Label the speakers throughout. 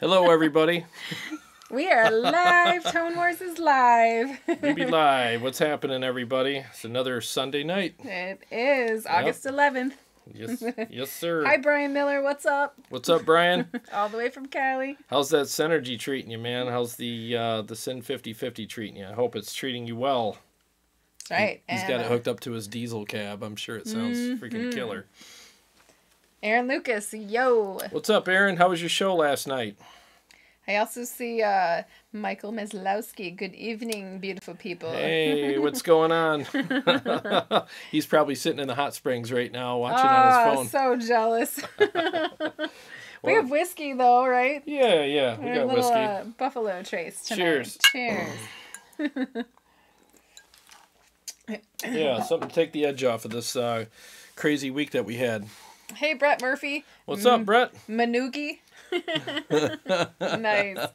Speaker 1: Hello, everybody.
Speaker 2: We are live. Tone Wars is live.
Speaker 1: We be live. What's happening, everybody? It's another Sunday night.
Speaker 2: It is August 11th.
Speaker 1: Yes, sir.
Speaker 2: Hi, Brian Miller. What's up?
Speaker 1: What's up, Brian?
Speaker 2: All the way from Cali.
Speaker 1: How's that Synergy treating you, man? How's the Sin 50/50 treating you? I hope it's treating you well.
Speaker 2: That's right.
Speaker 1: He's got it hooked up to his diesel cab. I'm sure it sounds freaking killer.
Speaker 2: Aaron Lucas, yo.
Speaker 1: What's up, Aaron? How was your show last night?
Speaker 2: I also see Michael Meslowski. Good evening, beautiful people.
Speaker 1: Hey, what's going on? He's probably sitting in the hot springs right now watching on his phone.
Speaker 2: So jealous. We have whiskey, though, right?
Speaker 1: Yeah. We got whiskey.
Speaker 2: Buffalo Trace tonight.
Speaker 1: Cheers.
Speaker 2: Cheers.
Speaker 1: Yeah, something to take the edge off of this crazy week that we had.
Speaker 2: Hey, Brett Murphy.
Speaker 1: What's up, Brett?
Speaker 2: Manuki. Nice.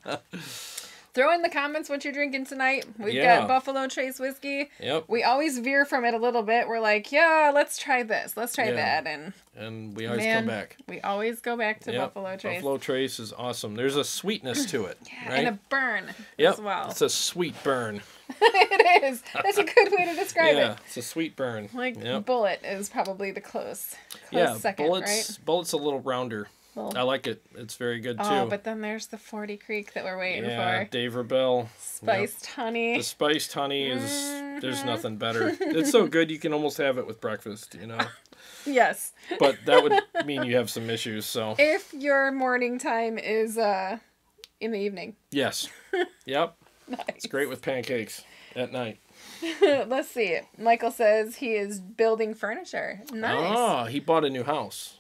Speaker 2: Throw in the comments what you're drinking tonight. We've got Buffalo Trace whiskey.
Speaker 1: Yep.
Speaker 2: We always veer from it a little bit. We're like, yeah, let's try this. Let's try that.
Speaker 1: And we always come back.
Speaker 2: We always go back to Buffalo Trace.
Speaker 1: Buffalo Trace is awesome. There's a sweetness to it. Right?
Speaker 2: And a burn as well.
Speaker 1: It's a sweet burn.
Speaker 2: It is. That's a good way to describe it.
Speaker 1: Yeah, it's a sweet burn.
Speaker 2: Bullet is probably the close second, right?
Speaker 1: Bullet's a little rounder. I like it. It's very good, too.
Speaker 2: Oh, but then there's the 40 Creek that we're waiting for.
Speaker 1: Dave Rebell.
Speaker 2: Spiced honey.
Speaker 1: The spiced honey is, there's nothing better. It's so good you can almost have it with breakfast, you know.
Speaker 2: Yes.
Speaker 1: But that would mean you have some issues, so.
Speaker 2: If your morning time is in the evening.
Speaker 1: Yes. Yep.
Speaker 2: Nice.
Speaker 1: It's great with pancakes at night.
Speaker 2: Let's see. Michael says he is building furniture. Nice.
Speaker 1: Oh, he bought a new house.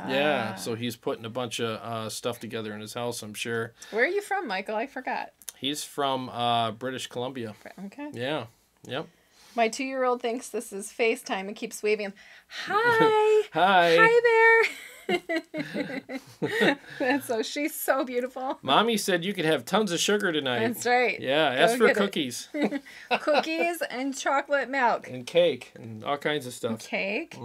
Speaker 1: Yeah, so he's putting a bunch of stuff together in his house, I'm sure.
Speaker 2: Where are you from, Michael? I forgot.
Speaker 1: He's from British Columbia.
Speaker 2: Okay.
Speaker 1: Yeah. Yep.
Speaker 2: My 2-year-old thinks this is FaceTime and keeps waving. Hi.
Speaker 1: Hi.
Speaker 2: Hi there. So she's so beautiful.
Speaker 1: Mommy said you could have tons of sugar tonight.
Speaker 2: That's right.
Speaker 1: Yeah, ask for cookies.
Speaker 2: Cookies and chocolate milk.
Speaker 1: And cake and all kinds of stuff.
Speaker 2: Cake?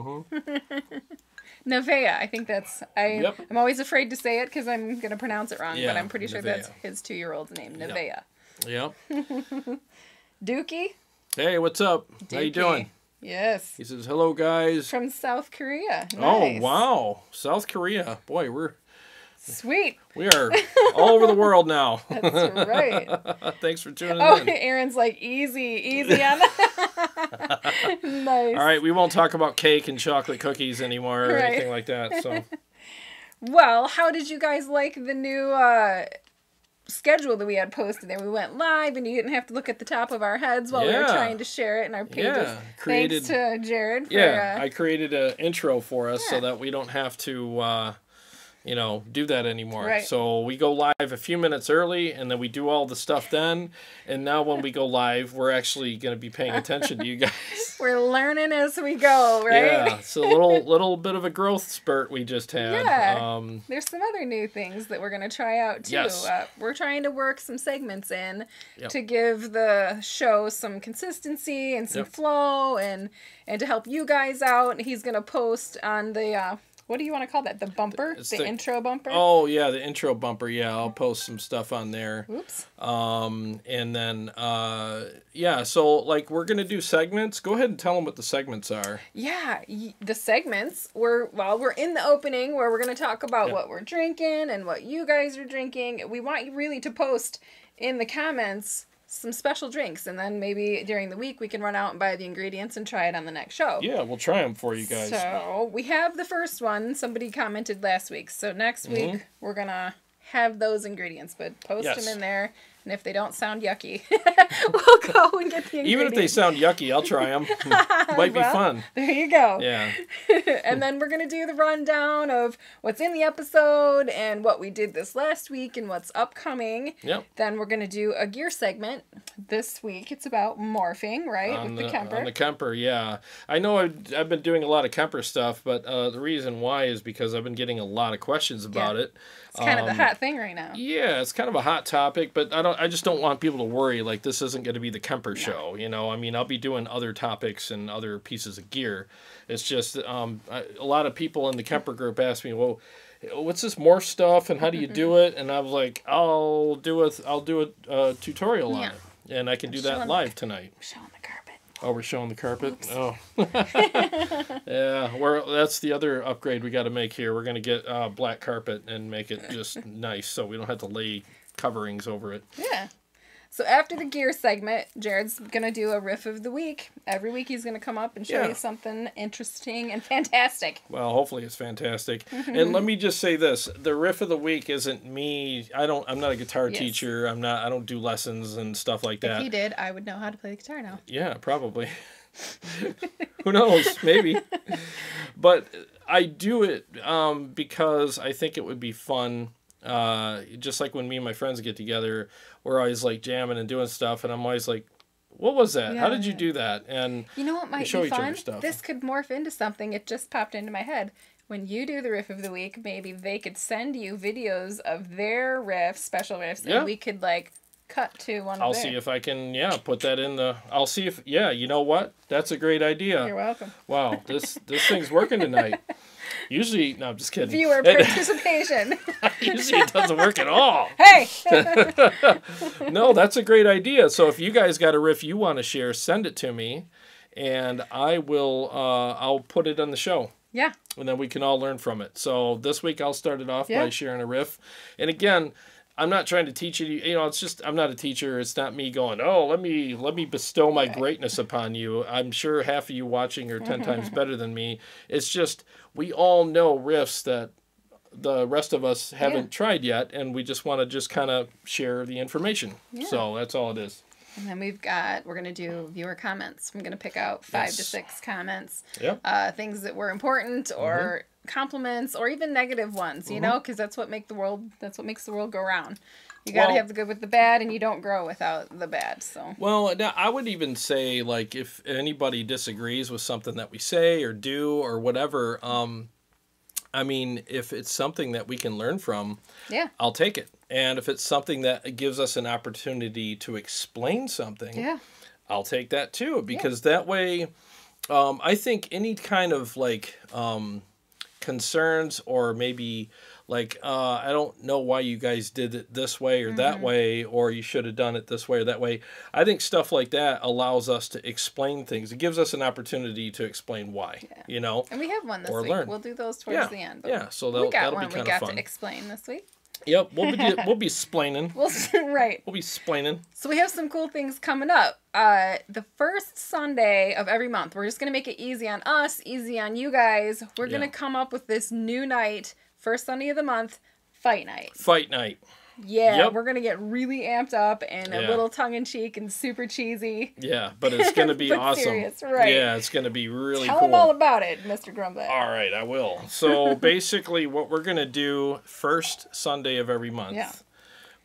Speaker 2: Nevea, I think that's... I'm always afraid to say it because I'm going to pronounce it wrong, but I'm pretty sure that's his 2-year-old's name, Nevea.
Speaker 1: Yep.
Speaker 2: Dookie?
Speaker 1: Hey, what's up?
Speaker 2: Dookie.
Speaker 1: How you doing?
Speaker 2: Yes.
Speaker 1: He says, hello, guys.
Speaker 2: From South Korea. Nice.
Speaker 1: Oh, wow. South Korea. Boy, we're...
Speaker 2: Sweet.
Speaker 1: We are all over the world now.
Speaker 2: That's right.
Speaker 1: Thanks for tuning in.
Speaker 2: Oh, Aaron's like, easy on that. Nice.
Speaker 1: All right, we won't talk about cake and chocolate cookies anymore or anything like that. So.
Speaker 2: Well, how did you guys like the new schedule that we had posted there? We went live, and you didn't have to look at the top of our heads while we were trying to share it in our pages. Thanks to Jared.
Speaker 1: I created an intro for us so that we don't have to... do that anymore.
Speaker 2: Right.
Speaker 1: So we go live a few minutes early, and then we do all the stuff then. And now when we go live, we're actually going to be paying attention to you guys.
Speaker 2: We're learning as we go, right?
Speaker 1: Yeah, it's a little bit of a growth spurt we just had.
Speaker 2: Yeah. There's some other new things that we're going to try out, too.
Speaker 1: Yes.
Speaker 2: We're trying to work some segments in to give the show some consistency and some flow and to help you guys out. He's going to post on the... what do you want to call that? The bumper? The intro bumper?
Speaker 1: Oh, yeah, the intro bumper. Yeah, I'll post some stuff on there.
Speaker 2: Oops.
Speaker 1: And then, so, like, we're going to do segments. Go ahead and tell them what the segments are.
Speaker 2: Yeah, the segments, we're in the opening where we're going to talk about what we're drinking and what you guys are drinking. We want you really to post in the comments some special drinks, and then maybe during the week we can run out and buy the ingredients and try it on the next show.
Speaker 1: Yeah, we'll try them for you guys.
Speaker 2: So we have the first one. Somebody commented last week. So next week we're going to have those ingredients, but post them in there. And if they don't sound yucky, we'll go and get the ingredients.
Speaker 1: Even if they sound yucky, I'll try them. Might be fun.
Speaker 2: There you go.
Speaker 1: Yeah.
Speaker 2: And then we're going to do the rundown of what's in the episode and what we did this last week and what's upcoming.
Speaker 1: Yep.
Speaker 2: Then we're going to do a gear segment. This week it's about morphing, right?
Speaker 1: With
Speaker 2: the Kemper.
Speaker 1: On the Kemper, yeah. I know I've been doing a lot of Kemper stuff, but the reason why is because I've been getting a lot of questions about it.
Speaker 2: It's kind of the hot thing right now.
Speaker 1: Yeah, it's kind of a hot topic, but I just don't want people to worry like this isn't going to be the Kemper show. You know, I mean, I'll be doing other topics and other pieces of gear. It's just a lot of people in the Kemper group ask me, well, what's this Morph stuff and how do you do it? And I was like, I'll do a tutorial on it, and I can do that live tonight.
Speaker 2: Showing the carpet.
Speaker 1: Oh, we're showing the carpet.
Speaker 2: Oops.
Speaker 1: Oh, yeah. That's the other upgrade we got to make here. We're gonna get black carpet and make it just nice, so we don't have to lay coverings over it.
Speaker 2: Yeah. So after the gear segment, Jared's going to do a riff of the week. Every week he's going to come up and show you something interesting and fantastic.
Speaker 1: Well, hopefully it's fantastic. And let me just say this. The riff of the week isn't me. I'm not a guitar teacher. I don't do lessons and stuff like that.
Speaker 2: If you did, I would know how to play the guitar now.
Speaker 1: Yeah, probably. Who knows? Maybe. But I do it because I think it would be fun. Just like when me and my friends get together, we're always like jamming and doing stuff, and I'm always like, what was that?
Speaker 2: Yeah,
Speaker 1: how did you do that? And
Speaker 2: you know what might be fun? This could morph into something. It just popped into my head. When you do the riff of the week, maybe they could send you videos of their riffs, special riffs, and we could like cut to one of
Speaker 1: I'll see if I can, put that in the... I'll see if... Yeah, you know what? That's a great idea.
Speaker 2: You're welcome.
Speaker 1: Wow, this thing's working tonight. Usually... No, I'm just kidding.
Speaker 2: Viewer participation.
Speaker 1: Usually it doesn't work at all.
Speaker 2: Hey!
Speaker 1: No, that's a great idea. So if you guys got a riff you want to share, send it to me, and I will... I'll put it on the show.
Speaker 2: Yeah.
Speaker 1: And then we can all learn from it. So this week I'll start it off by sharing a riff. And again... I'm not trying to teach you, it's just, I'm not a teacher. It's not me going, oh, let me bestow my greatness upon you. I'm sure half of you watching are 10 times better than me. It's just, we all know riffs that the rest of us haven't tried yet, and we just want to just kind of share the information. Yeah. So that's all it is.
Speaker 2: And then we're going to do viewer comments. I'm going to pick out 5 to 6 comments.
Speaker 1: Yep.
Speaker 2: Things that were important or compliments or even negative ones, you know, because that's what makes the world go round. You got to have the good with the bad, and you don't grow without the bad. So.
Speaker 1: Well, now I would even say, like, if anybody disagrees with something that we say or do or whatever, I mean, if it's something that we can learn from, I'll take it. And if it's something that gives us an opportunity to explain something, I'll take that too. Because that way, I think any kind of, like, concerns or maybe, like, I don't know why you guys did it this way or that way, or you should have done it this way or that way. I think stuff like that allows us to explain things. It gives us an opportunity to explain why, you know.
Speaker 2: And we have one this week. Learn. We'll do those towards the end.
Speaker 1: So that'll be kind of fun.
Speaker 2: We got to explain this week.
Speaker 1: Yep, we'll be splaining.
Speaker 2: Right.
Speaker 1: We'll be splaining.
Speaker 2: So we have some cool things coming up. The first Sunday of every month, we're just going to make it easy on us, easy on you guys. We're going to come up with this new night, first Sunday of the month, Fight Night.
Speaker 1: Fight Night.
Speaker 2: Yeah, we're going to get really amped up and a little tongue-in-cheek and super cheesy.
Speaker 1: Yeah, but it's going to be awesome.
Speaker 2: Serious, right.
Speaker 1: Yeah, it's going to be really cool.
Speaker 2: Tell them all about it, Mr. Grumbach.
Speaker 1: All right, I will. So basically what we're going to do first Sunday of every month,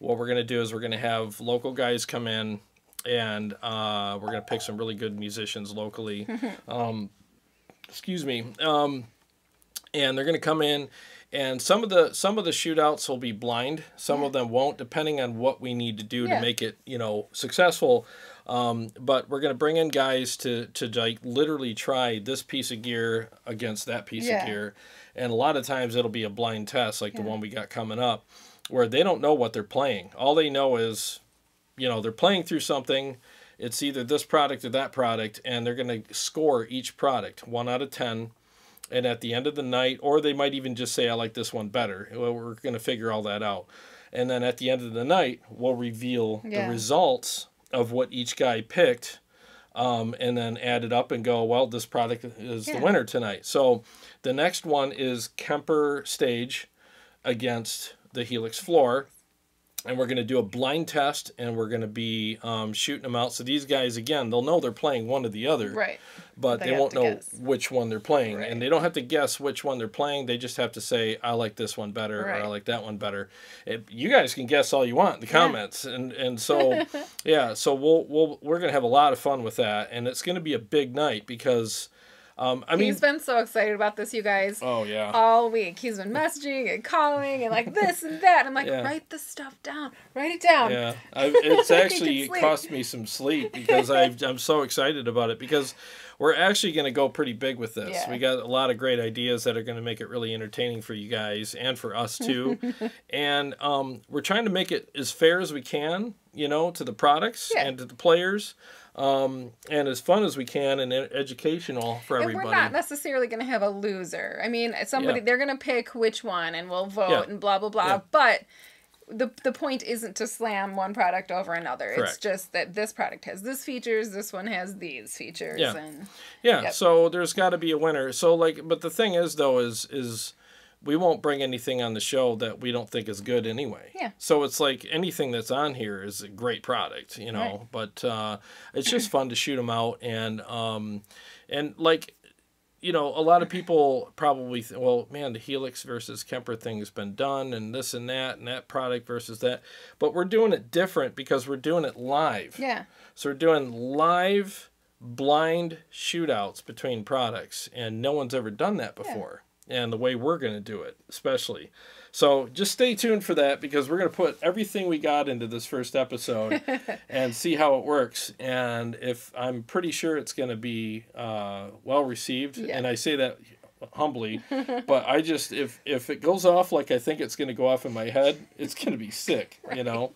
Speaker 1: what we're going to do is we're going to have local guys come in, and we're going to pick some really good musicians locally. Excuse me. And they're going to come in. And some of the shootouts will be blind. Some of them won't, depending on what we need to do to make it, successful. But we're going to bring in guys to like literally try this piece of gear against that piece of gear. And a lot of times it'll be a blind test, like the one we got coming up, where they don't know what they're playing. All they know is, they're playing through something. It's either this product or that product, and they're going to score each product 1 out of 10. And at the end of the night, or they might even just say, I like this one better. Well, we're going to figure all that out. And then at the end of the night, we'll reveal the results of what each guy picked, and then add it up and go, well, this product is the winner tonight. So the next one is Kemper Stage against the Helix Floor. And we're going to do a blind test, and we're going to be shooting them out. So these guys, again, they'll know they're playing one or the other. Right. But they won't know which one they're playing. Right. And they don't have to guess which one they're playing. They just have to say, I like this one better, or I like that one better. You guys can guess all you want in the comments. And so, so we're going to have a lot of fun with that. And it's going to be a big night because I mean,
Speaker 2: he's been so excited about this, you guys.
Speaker 1: Oh, yeah.
Speaker 2: All week. He's been messaging and calling and like this and that. I'm like, write the stuff down. Write it down.
Speaker 1: Yeah. It's actually cost me some sleep because I'm so excited about it because we're actually going to go pretty big with this. Yeah. We got a lot of great ideas that are going to make it really entertaining for you guys and for us too. And we're trying to make it as fair as we can, you know, to the products and to the players. And as fun as we can and educational for everybody.
Speaker 2: And we're not necessarily going to have a loser. I mean, somebody they're going to pick which one and we'll vote and blah, blah, blah. Yeah. But the point isn't to slam one product over another. Correct. It's just that this product has this features, this one has these features.
Speaker 1: Yeah.
Speaker 2: And,
Speaker 1: so there's got to be a winner. So but the thing is, though, is we won't bring anything on the show that we don't think is good anyway.
Speaker 2: Yeah.
Speaker 1: So it's like anything that's on here is a great product, you know. Right. But it's just fun to shoot them out and like, you know, a lot of people probably well, man, the Helix versus Kemper thing has been done and this and that product versus that. But we're doing it different because we're doing it live.
Speaker 2: Yeah.
Speaker 1: So we're doing live blind shootouts between products and no one's ever done that before. Yeah. And the way we're going to do it, especially. So just stay tuned for that because we're going to put everything we got into this first episode and see how it works. And I'm pretty sure it's going to be well received. Yeah. And I say that humbly, but I just, if it goes off like I think it's going to go off in my head, it's going to be sick, you know?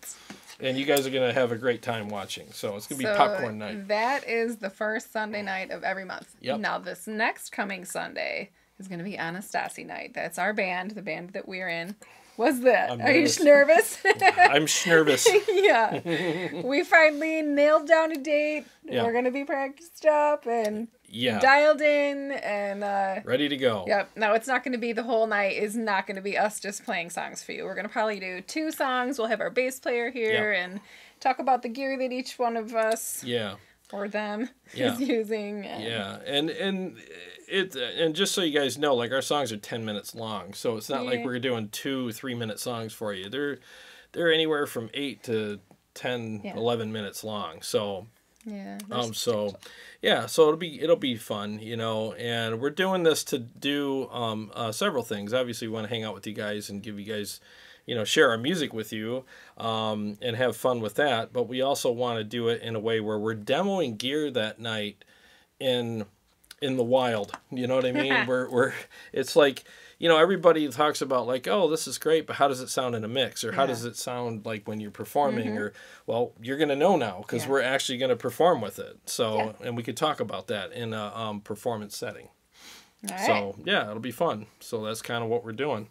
Speaker 1: And you guys are going to have a great time watching. So it's going to be popcorn night.
Speaker 2: That is the first Sunday night of every month.
Speaker 1: Yep.
Speaker 2: Now this next coming Sunday is going to be Anastasi night. That's our band, the band that we're in. What's that? Are you nervous?
Speaker 1: I'm nervous.
Speaker 2: Yeah. We finally nailed down a date. Yeah. We're going to be practiced up and dialed in and
Speaker 1: ready to go.
Speaker 2: Yep. Now it's not going to be the whole night. Is not going to be us just playing songs for you. We're going to probably do 2 songs. We'll have our bass player here and talk about the gear that each one of us or them is using.
Speaker 1: And just so you guys know, like our songs are 10 minutes long, so it's not like we're doing 2 3-minute songs for you. They're anywhere from 8 to 10, 11 minutes long. So so it'll be fun, you know. And we're doing this to do several things. Obviously, we want to hang out with you guys and give you guys, you know, share our music with you and have fun with that. But we also want to do it in a way where we're demoing gear that night in the wild, you know what I mean? we're it's like, you know, everybody talks about like, oh, this is great, but how does it sound in a mix, or how does it sound like when you're performing, or well, you're gonna know now because we're actually gonna perform with it. So and we could talk about that in a performance setting. All right. So it'll be fun. So that's kind of what we're doing.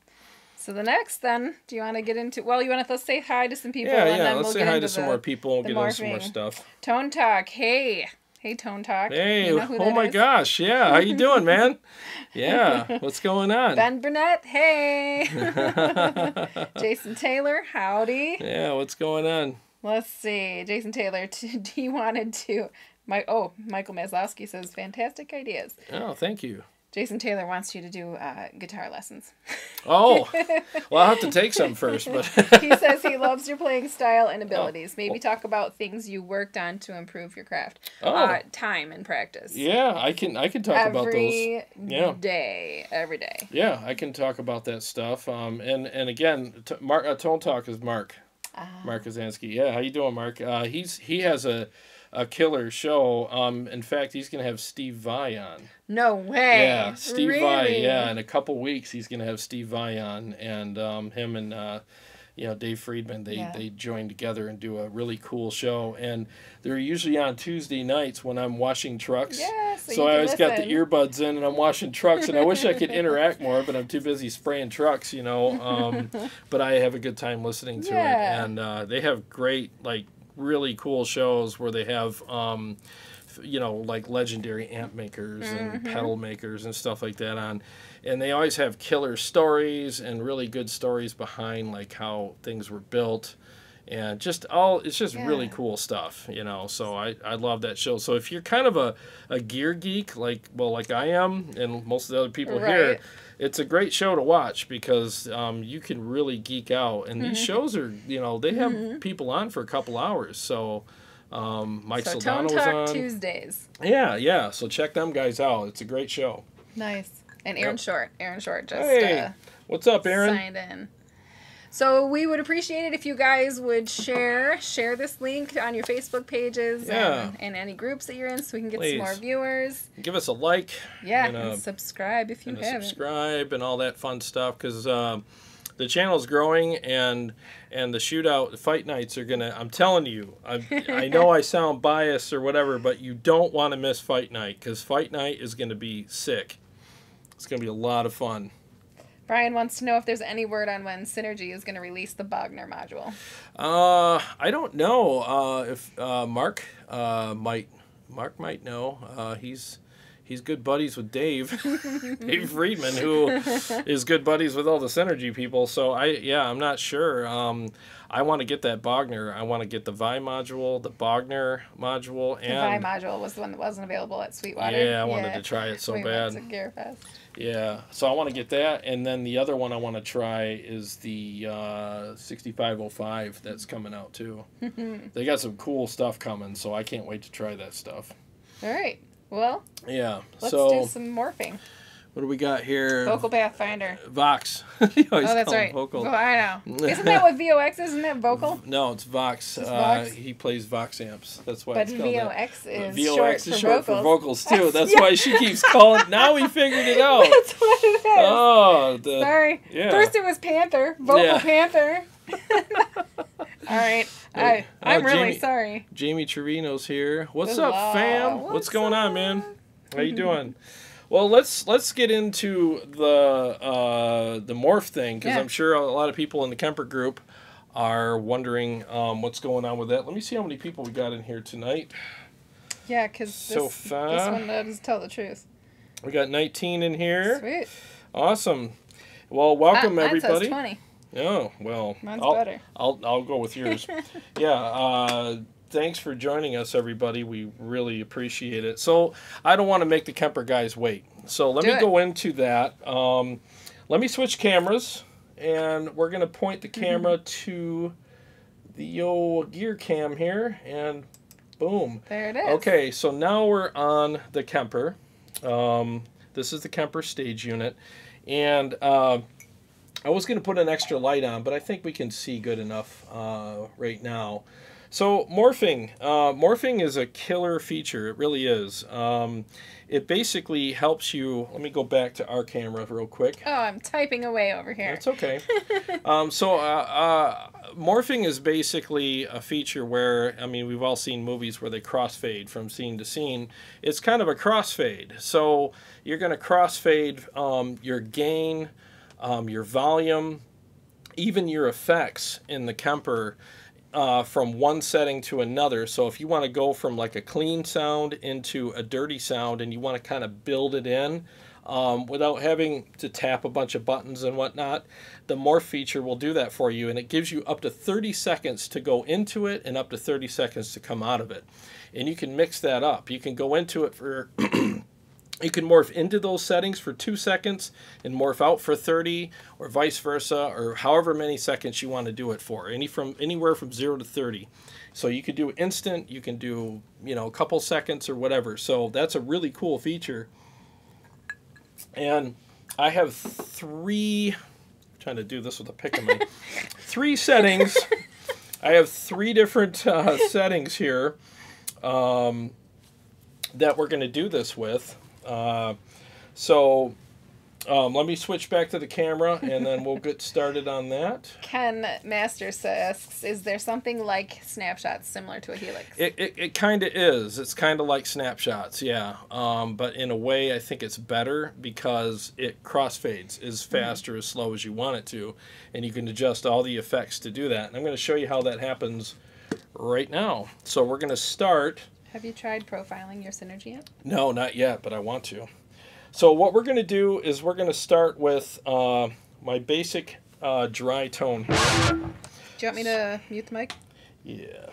Speaker 2: So the next, then, do you want to get into? Well, you want to let's say hi to some people.
Speaker 1: And then let's say hi to some more people. Get into some more stuff.
Speaker 2: Tone Talk, hey. Hey, Tone Talk.
Speaker 1: Hey, you know oh my gosh, yeah. How you doing, man? Yeah, what's going on?
Speaker 2: Ben Burnett, hey. Jason Taylor, howdy.
Speaker 1: Yeah, what's going on?
Speaker 2: Let's see. Jason Taylor, he wanted to... Michael Maslowski says, fantastic ideas.
Speaker 1: Oh, thank you.
Speaker 2: Jason Taylor wants you to do guitar lessons.
Speaker 1: Oh, well, I'll have to take some first. But
Speaker 2: he says he loves your playing style and abilities. Maybe talk about things you worked on to improve your craft. Time and practice.
Speaker 1: Yeah, I can talk about those.
Speaker 2: Every day.
Speaker 1: Yeah, I can talk about that stuff. And again, Tone Talk is Mark. Mark Kazansky. Yeah, how you doing, Mark? He has a killer show. In fact, he's going to have Steve Vai on.
Speaker 2: No way.
Speaker 1: Yeah, Steve Vai. Yeah, in a couple weeks, he's going to have Steve Vai on. And him and, Dave Friedman, they join together and do a really cool show. And they're usually on Tuesday nights when I'm washing trucks.
Speaker 2: Yeah,
Speaker 1: so I always got the earbuds in and I'm washing trucks. And I wish I could interact more, but I'm too busy spraying trucks, you know. But I have a good time listening to it. And they have great, like, really cool shows where they have like legendary amp makers and pedal makers and stuff like that on, and they always have killer stories and really good stories behind like how things were built, and it's just really cool stuff, you know. So I love that show. So if you're kind of a gear geek like I am and most of the other people here, it's a great show to watch because you can really geek out. And these shows are, they have people on for a couple hours. So Mike
Speaker 2: so
Speaker 1: Soldano
Speaker 2: Tone
Speaker 1: was
Speaker 2: Talk
Speaker 1: on.
Speaker 2: Tuesdays.
Speaker 1: Yeah. So check them guys out. It's a great show.
Speaker 2: Nice. And Aaron Short. Aaron Short just
Speaker 1: what's up, Aaron?
Speaker 2: signed in. So we would appreciate it if you guys would share this link on your Facebook pages and any groups that you're in, so we can get some more viewers.
Speaker 1: Give us a like.
Speaker 2: Yeah, and subscribe if you haven't.
Speaker 1: Subscribe and all that fun stuff, because the channel's growing, and the shootout, the fight nights are gonna. I'm telling you, I know I sound biased or whatever, but you don't want to miss fight night, because fight night is gonna be sick. It's gonna be a lot of fun.
Speaker 2: Brian wants to know if there's any word on when Synergy is going to release the Bogner module.
Speaker 1: I don't know if Mark might know. He's good buddies with Dave, Dave Friedman, who is good buddies with all the Synergy people. So I'm not sure. I want to get that Bogner. I want to get the Vi module, the Bogner module, and
Speaker 2: the Vi module was the one that wasn't available at Sweetwater.
Speaker 1: Yeah, I wanted to try it so bad.
Speaker 2: Went to Gear Fest.
Speaker 1: Yeah, so I want to get that, and then the other one I want to try is the 6505 that's coming out too. They got some cool stuff coming, so I can't wait to try that stuff.
Speaker 2: All right. Well,
Speaker 1: yeah.
Speaker 2: Let's do some morphing.
Speaker 1: What do we got here?
Speaker 2: Vocal Pathfinder.
Speaker 1: Vox.
Speaker 2: Oh, that's right. Vocal. I know. Isn't that what VOX is? Isn't that vocal?
Speaker 1: No, it's Vox.
Speaker 2: It's Vox?
Speaker 1: He plays Vox amps. That's why
Speaker 2: but
Speaker 1: it's called
Speaker 2: VOX
Speaker 1: that.
Speaker 2: is
Speaker 1: VOX is short for vocals too. That's
Speaker 2: yeah.
Speaker 1: why she keeps calling. Now we figured it out.
Speaker 2: That's what it is.
Speaker 1: Oh,
Speaker 2: sorry.
Speaker 1: Yeah.
Speaker 2: First it was Panther. Vocal Panther. All right. I'm really sorry.
Speaker 1: Jamie Trevino's here. What's up, fam? What's going on, man? How you doing? Well, let's get into the morph thing, because I'm sure a lot of people in the Kemper group are wondering what's going on with that. Let me see how many people we got in here tonight.
Speaker 2: Yeah, because this one does tell the truth.
Speaker 1: We got 19 in here.
Speaker 2: Sweet.
Speaker 1: Awesome. Well, welcome everybody.
Speaker 2: Mine says 20.
Speaker 1: Oh, well.
Speaker 2: Mine's better.
Speaker 1: I'll go with yours. Yeah. Thanks for joining us, everybody. We really appreciate it. So I don't want to make the Kemper guys wait. So let me go into that. Let me switch cameras, and we're going to point the camera to the old gear cam here, and boom.
Speaker 2: There it is.
Speaker 1: Okay, so now we're on the Kemper. This is the Kemper stage unit. And I was going to put an extra light on, but I think we can see good enough right now. So morphing. Morphing is a killer feature. It really is. It basically helps you... Let me go back to our camera real quick.
Speaker 2: Oh, I'm typing away over here.
Speaker 1: That's okay. Morphing is basically a feature where, I mean, we've all seen movies where they crossfade from scene to scene. It's kind of a crossfade. So you're going to crossfade your gain, your volume, even your effects in the Kemper from one setting to another. So if you want to go from like a clean sound into a dirty sound and you want to kind of build it in without having to tap a bunch of buttons and whatnot, the morph feature will do that for you, and it gives you up to 30 seconds to go into it and up to 30 seconds to come out of it. And you can mix that up. You can go into it for... You can morph into those settings for 2 seconds and morph out for 30, or vice versa, or however many seconds you want to do it for. Anywhere from 0 to 30. So you could do instant, you can do, a couple seconds or whatever. So that's a really cool feature. And I have 3, I'm trying to do this with a pick of my 3 settings. I have 3 different settings here that we're going to do this with. Let me switch back to the camera, and then we'll get started on that.
Speaker 2: Ken Masters asks, is there something like snapshots similar to a Helix?
Speaker 1: It kind of is. It's kind of like snapshots, yeah. But in a way, I think it's better because it crossfades as fast or as slow as you want it to, and you can adjust all the effects to do that. And I'm going to show you how that happens right now. So we're going to start...
Speaker 2: Have you tried profiling your Synergy yet?
Speaker 1: No, not yet, but I want to. So what we're going to do is we're going to start with my basic dry tone here.
Speaker 2: Do you want me to mute the mic?
Speaker 1: Yeah.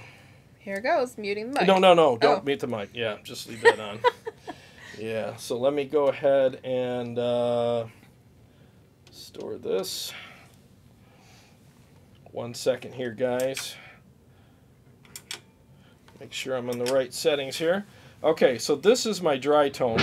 Speaker 2: Here it goes, muting the mic.
Speaker 1: No, don't mute the mic. Yeah, just leave that on. Yeah, so let me go ahead and store this. 1 second here, guys. Make sure I'm in the right settings here. Okay, so this is my dry tone.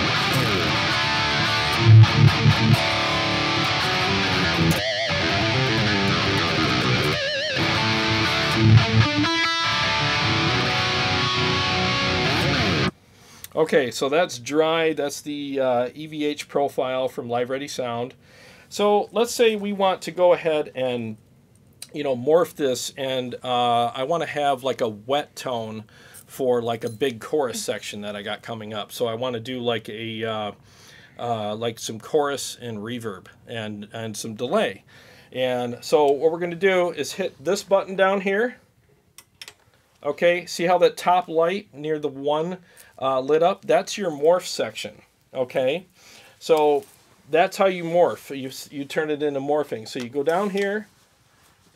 Speaker 1: Okay, so that's dry. That's the EVH profile from Live Ready Sound. So let's say we want to go ahead and, you know, morph this, and I want to have like a wet tone for like a big chorus section that I got coming up. So I want to do like a like some chorus and reverb and some delay. And so what we're going to do is hit this button down here. Okay, see how that top light near the one lit up? That's your morph section. Okay, so that's how you morph. You turn it into morphing. So you go down here.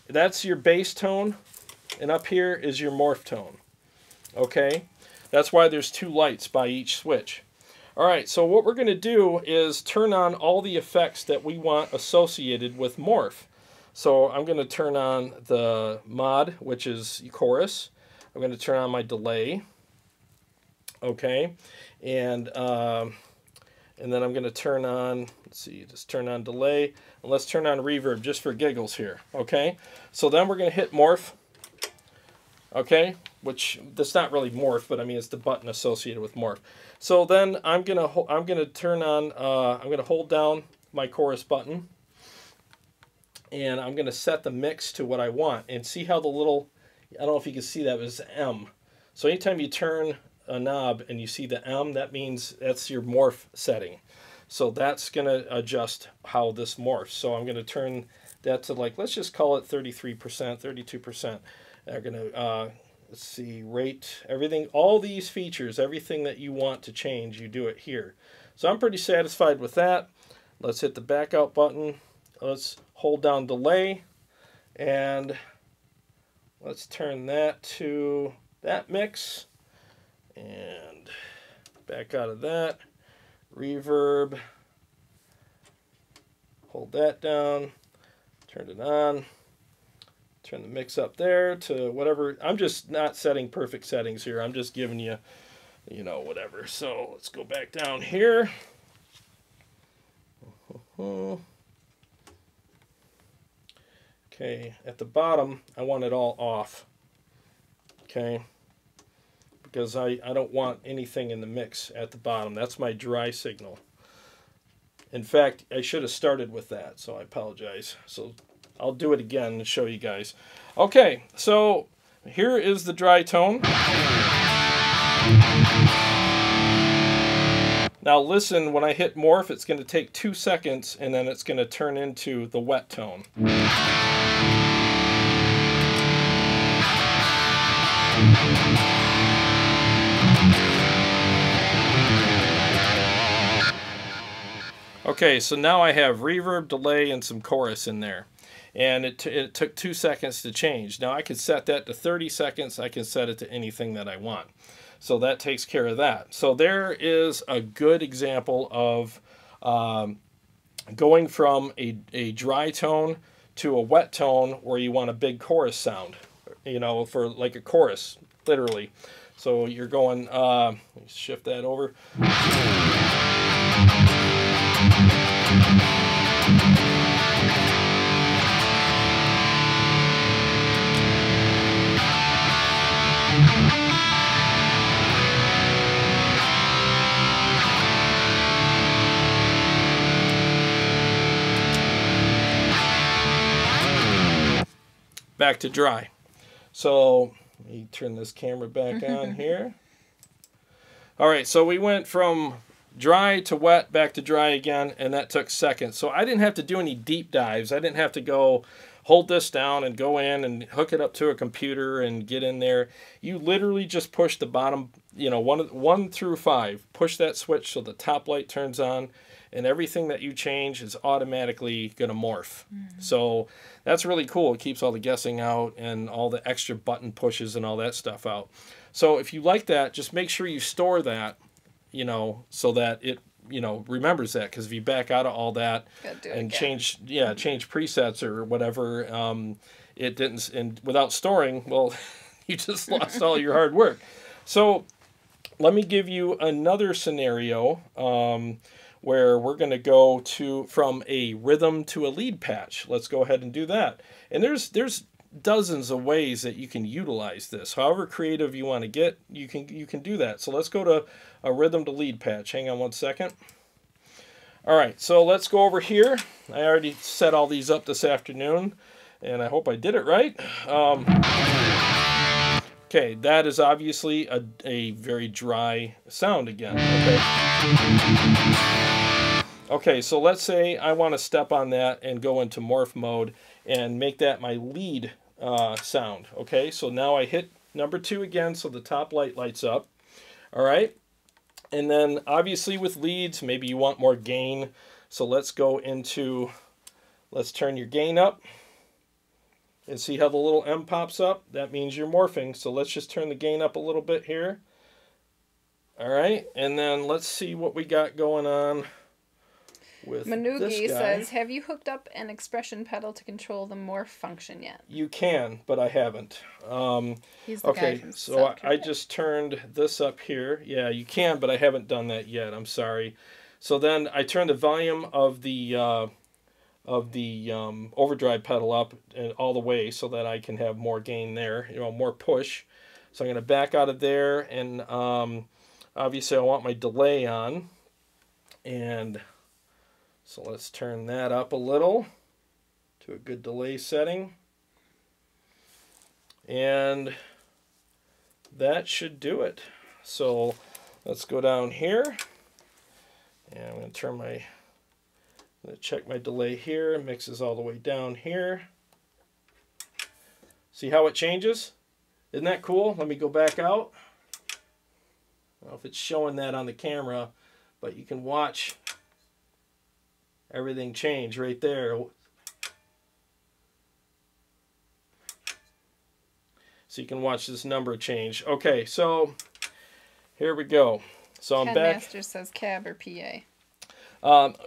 Speaker 1: That's your bass tone, and up here is your morph tone. Okay, that's why there's two lights by each switch. All right, so what we're going to do is turn on all the effects that we want associated with morph. So I'm going to turn on the mod, which is chorus. I'm going to turn on my delay. Okay, and then I'm going to turn on, let's see, just turn on delay, and let's turn on reverb just for giggles here. Okay, so then we're going to hit morph. Okay, which that's not really morph, but I mean it's the button associated with morph. So then I'm gonna turn on. I'm gonna hold down my chorus button, and I'm gonna set the mix to what I want. And see how the little, I don't know if you can see that, but it's M. So anytime you turn a knob and you see the M, that means that's your morph setting. So that's gonna adjust how this morphs. So I'm gonna turn that to, like, let's just call it 33%, 32%. They're going to, let's see, rate, everything, all these features, everything that you want to change, you do it here. So I'm pretty satisfied with that. Let's hit the back out button. Let's hold down delay, and let's turn that to that mix, and back out of that. Reverb, hold that down, turn it on. Turn the mix up there to whatever. I'm just not setting perfect settings here. I'm just giving you, you know, whatever. So let's go back down here. Okay, at the bottom, I want it all off. Okay, because I don't want anything in the mix at the bottom. That's my dry signal. In fact, I should have started with that, so I apologize. So I'll do it again and show you guys. Okay, so here is the dry tone. Now listen, when I hit morph, it's going to take 2 seconds, and then it's going to turn into the wet tone. Okay, so now I have reverb, delay, and some chorus in there. And it took 2 seconds to change. Now I could set that to 30 seconds. I can set it to anything that I want. So that takes care of that. So there is a good example of going from a dry tone to a wet tone where you want a big chorus sound, you know, for like a chorus, literally. So you're going, let me shift that over. Back to dry. So let me turn this camera back on here. All right, so we went from dry to wet, back to dry again, and that took seconds. So I didn't have to do any deep dives. I didn't have to go hold this down and go in and hook it up to a computer and get in there. You literally just push the bottom, you know, 1 through 5. Push that switch so the top light turns on, and everything that you change is automatically going to morph. So that's really cool. It keeps all the guessing out and all the extra button pushes and all that stuff out. So if you like that, just make sure you store that, you know, so that it, you know, remembers that. Because if you back out of all that and change presets or whatever, it didn't, and without storing, well, you just lost all your hard work. So let me give you another scenario where we're going to go from a rhythm to a lead patch. Let's go ahead and do that. And there's dozens of ways that you can utilize this. However creative you want to get, you can do that. So let's go to a rhythm to lead patch. Hang on one second. All right, so let's go over here. I already set all these up this afternoon, and I hope I did it right. Okay, that is obviously a very dry sound again. Okay, so let's say I want to step on that and go into morph mode and make that my lead sound. Okay, so now I hit number 2 again, so the top light lights up. All right, and then obviously with leads, maybe you want more gain. So let's go into, let's turn your gain up. And see how the little M pops up? That means you're morphing. So let's just turn the gain up a little bit here. All right, and then let's see what we got going on with
Speaker 2: Manugi
Speaker 1: this guy.
Speaker 2: says, have you hooked up an expression pedal to control the morph function yet?
Speaker 1: You can, but I haven't.
Speaker 2: He's the guy from
Speaker 1: so I just turned this up here. Yeah, you can, but I haven't done that yet. I'm sorry. So then I turned the volume of the overdrive pedal up and all the way so that I can have more gain there, more push. So I'm going to back out of there, and obviously I want my delay on, and so let's turn that up a little to a good delay setting, and that should do it. So let's go down here, and I'm going to turn my I'm going to check my delay here. It mixes all the way down here. See how it changes? Isn't that cool? Let me go back out. I don't know if it's showing that on the camera, but you can watch everything change right there. So you can watch this number change. Okay, so here we go. So I'm back.
Speaker 2: Headmaster says cab or PA.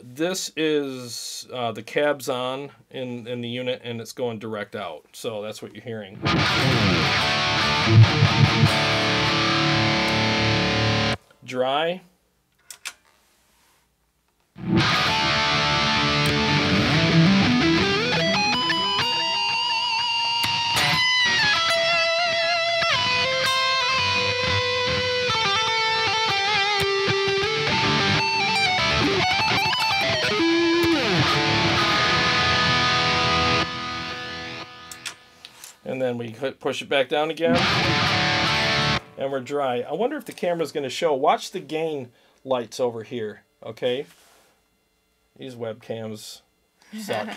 Speaker 1: This is the cab's on in the unit, and it's going direct out. So that's what you're hearing. Dry. And then we push it back down again. And we're dry. I wonder if the camera's going to show. Watch the gain lights over here, okay? These webcams suck.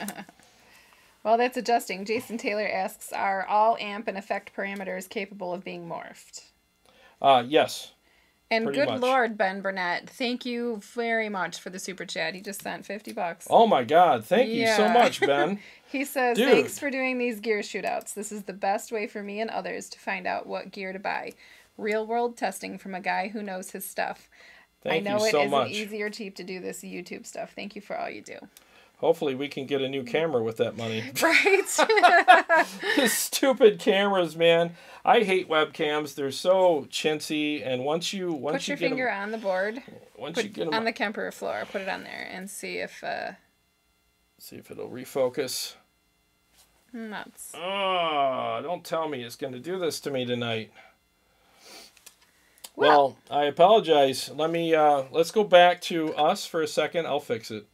Speaker 2: Well, that's adjusting. Jason Taylor asks, are all amp and effect parameters capable of being morphed?
Speaker 1: Yes.
Speaker 2: And
Speaker 1: pretty
Speaker 2: good
Speaker 1: much.
Speaker 2: Lord, Ben Burnett, thank you very much for the super chat. He just sent $50.
Speaker 1: Oh my God. Thank you so much, Ben.
Speaker 2: He says,
Speaker 1: Dude.
Speaker 2: Thanks for doing these gear shootouts. This is the best way for me and others to find out what gear to buy. Real world testing from a guy who knows his stuff.
Speaker 1: Thank
Speaker 2: I know
Speaker 1: you so
Speaker 2: it isn't
Speaker 1: much.
Speaker 2: easy or cheap to do this YouTube stuff. Thank you for all you do.
Speaker 1: Hopefully we can get a new camera with that money.
Speaker 2: Right?
Speaker 1: Stupid cameras, man. I hate webcams. They're so chintzy, and once you
Speaker 2: Put your
Speaker 1: get
Speaker 2: finger
Speaker 1: them,
Speaker 2: on the board.
Speaker 1: once
Speaker 2: Put
Speaker 1: you get them
Speaker 2: on the Kemper floor. Put it on there and see if
Speaker 1: it'll refocus.
Speaker 2: nuts.
Speaker 1: Oh, don't tell me it's going to do this to me tonight. Well, I apologize. Let's go back to us for a second. I'll fix it.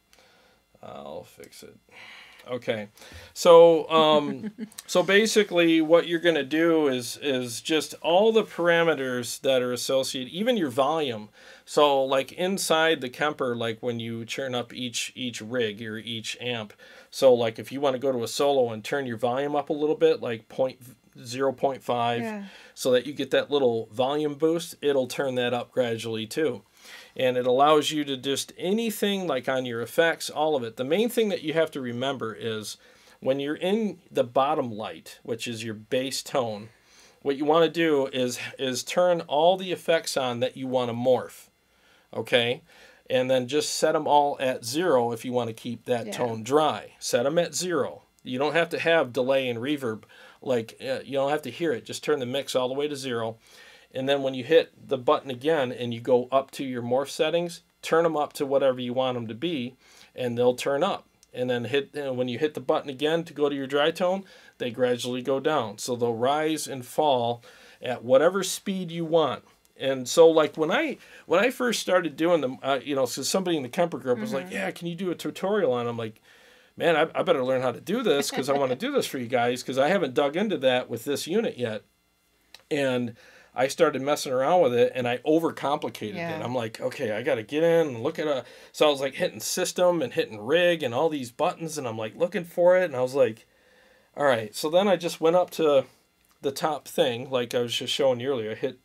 Speaker 1: Okay. So, so basically what you're going to do is just all the parameters that are associated, even your volume. So like inside the Kemper, like when you turn up each rig or each amp. So like if you want to go to a solo and turn your volume up a little bit, like 0.5, so that you get that little volume boost, it'll turn that up gradually too. And it allows you to just anything like on your effects, all of it. The main thing that you have to remember is when you're in the bottom light, which is your bass tone, what you want to do is turn all the effects on that you want to morph. Okay? And then just set them all at 0 if you want to keep that tone dry. Set them at 0. You don't have to have delay and reverb. Like, you don't have to hear it. Just turn the mix all the way to 0. And then when you hit the button again and you go up to your morph settings, turn them up to whatever you want them to be, and they'll turn up. And then when you hit the button again to go to your dry tone, they gradually go down. So they'll rise and fall at whatever speed you want. And so, like, when I first started doing them, you know, so somebody in the Kemper group was like, yeah, can you do a tutorial on them? I'm like, man, I better learn how to do this because I want to do this for you guys because I haven't dug into that with this unit yet. And I started messing around with it, and I overcomplicated it. I'm like, okay, I got to get in and look at So I was, like, hitting system and hitting rig and all these buttons, and I'm, like, looking for it. And I was like, all right. So then I just went up to the top thing, like I was just showing you earlier. I hit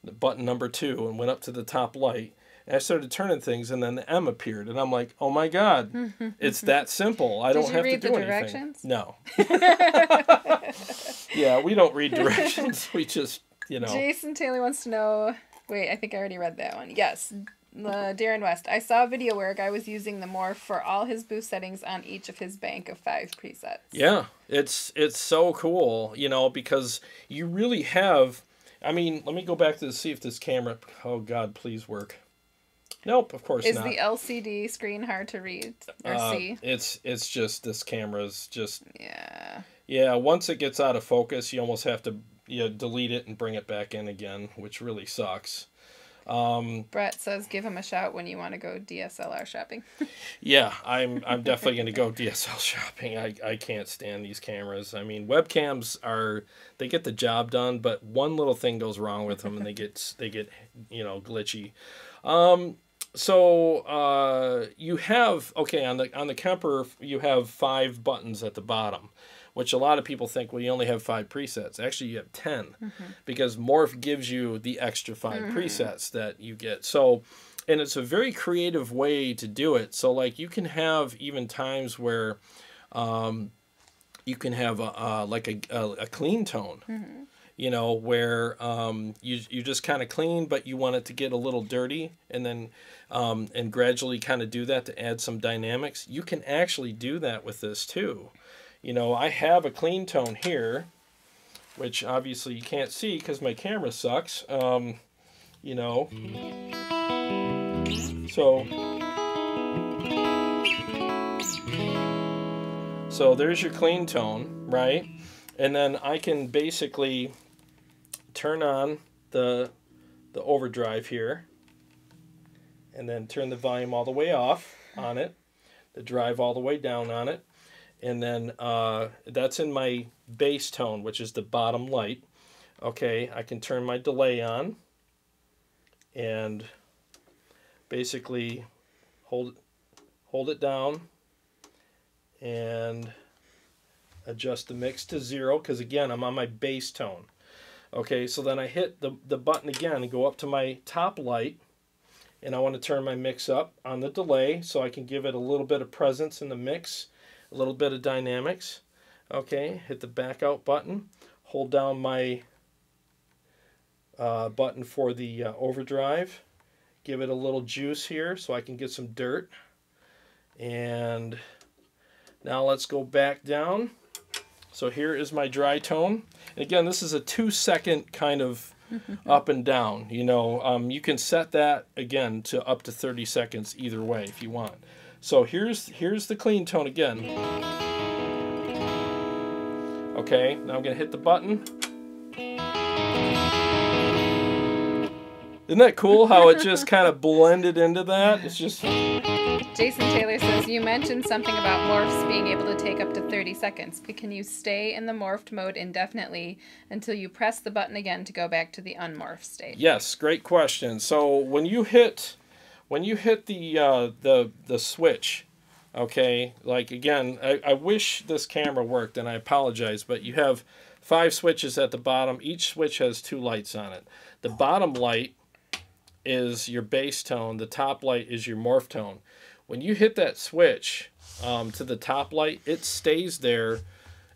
Speaker 1: the button number 2 and went up to the top light. And I started turning things, and then the M appeared. And I'm like, oh, my God, it's that simple. I don't have to do anything. Did you read the directions? No. Yeah, we don't read directions. We just, you know.
Speaker 2: Jason Taylor wants to know... Wait, I think I already read that one. Yes. Darren West. I saw a video where a guy was using the morph for all his boost settings on each of his bank of 5 presets.
Speaker 1: Yeah, it's so cool, you know, because you really have... I mean, let me go back to see if this camera... Oh, God, please work. Nope, of course not.
Speaker 2: Is the LCD screen hard to read or see?
Speaker 1: It's just, this camera's just...
Speaker 2: Yeah.
Speaker 1: Yeah, once it gets out of focus, you almost have to delete it and bring it back in again, which really sucks.
Speaker 2: Brett says give him a shout when you want to go DSLR shopping.
Speaker 1: Yeah, I'm definitely going to go DSL shopping. I can't stand these cameras. I mean, webcams they get the job done, but one little thing goes wrong with them and they get you know, glitchy. So you have, okay, on the Kemper you have 5 buttons at the bottom, which a lot of people think, well, you only have 5 presets. Actually, you have 10 because Morph gives you the extra 5 presets that you get. So, and it's a very creative way to do it. So, like, you can have even times where you can have a clean tone, you know, where you just kind of clean, but you want it to get a little dirty, and then and gradually kind of do that to add some dynamics. You can actually do that with this too. You know, I have a clean tone here, which obviously you can't see because my camera sucks. You know, so there's your clean tone, right? And then I can basically turn on the overdrive here, and then turn the volume all the way off on it, the drive all the way down on it. And then that's in my bass tone, which is the bottom light. Okay, I can turn my delay on and basically hold it down and adjust the mix to 0, because again, I'm on my bass tone. Okay, so then I hit the button again and go up to my top light, and I want to turn my mix up on the delay so I can give it a little bit of presence in the mix. A little bit of dynamics. Okay, hit the back out button, hold down my button for the overdrive, give it a little juice here so I can get some dirt. And now let's go back down. So here is my dry tone. And again, this is a 2-second kind of up and down. You know, you can set that again to up to 30 seconds either way if you want. So here's the clean tone again. Okay, now I'm going to hit the button. Isn't that cool how it just kind of blended into that? It's just...
Speaker 2: Jason Taylor says, you mentioned something about morphs being able to take up to 30 seconds, but can you stay in the morphed mode indefinitely until you press the button again to go back to the unmorphed state?
Speaker 1: Yes, great question. So when you hit the switch, okay, like again, I wish this camera worked, and I apologize, but you have 5 switches at the bottom. Each switch has 2 lights on it. The bottom light is your bass tone. The top light is your morph tone. When you hit that switch to the top light, it stays there.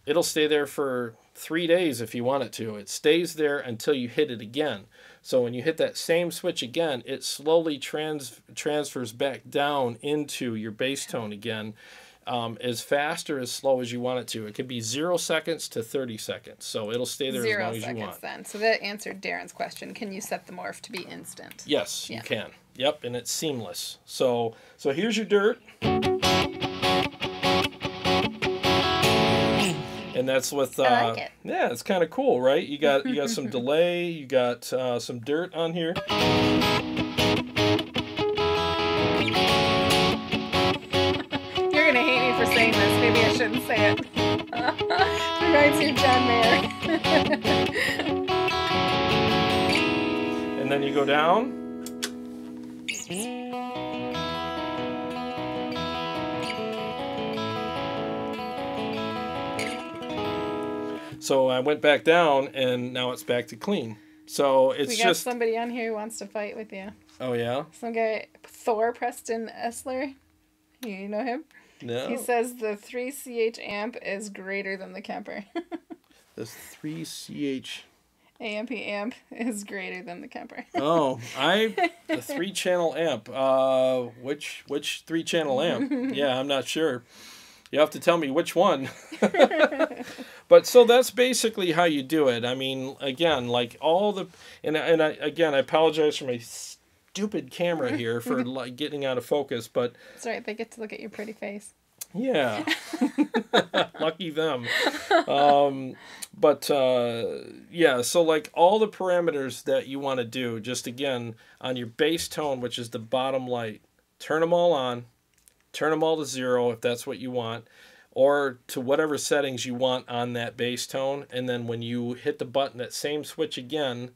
Speaker 1: It'll stay there for 3 days if you want it to. It stays there until you hit it again. So when you hit that same switch again, it slowly transfers back down into your bass tone again. as fast or as slow as you want it to. It could be 0 seconds to 30 seconds. So it'll stay there as long as you want. 0
Speaker 2: seconds then. So that answered Darren's question. Can you set the morph to be instant?
Speaker 1: Yes, you can. Yep, and it's seamless. So here's your dirt. And that's with
Speaker 2: I like it.
Speaker 1: Yeah, it's kind of cool, right? You got some delay, you got some dirt on here.
Speaker 2: You're gonna hate me for saying this. Maybe I shouldn't say it. Reminds me of John Mayer.
Speaker 1: And then you go down. So I went back down, and now it's back to clean. So it's
Speaker 2: we got somebody on here who wants to fight with you.
Speaker 1: Oh, yeah?
Speaker 2: Some guy, Thor Preston Essler. You know him?
Speaker 1: No.
Speaker 2: He says the 3CH amp is greater than the Kemper.
Speaker 1: This 3CH...
Speaker 2: amp is greater than the Kemper.
Speaker 1: Oh, the 3-channel amp. Which 3-channel amp? Yeah, I'm not sure. You have to tell me which one. But so that's basically how you do it. I mean, again, like all the and I apologize for my stupid camera here for like getting out of focus, but
Speaker 2: it's all right. They get to look at your pretty face.
Speaker 1: Yeah. Lucky them. Yeah, so like all the parameters that you want to do, just again, on your bass tone, which is the bottom light, turn them all on, turn them all to 0 if that's what you want, or to whatever settings you want on that bass tone, and then when you hit the button, that same switch again,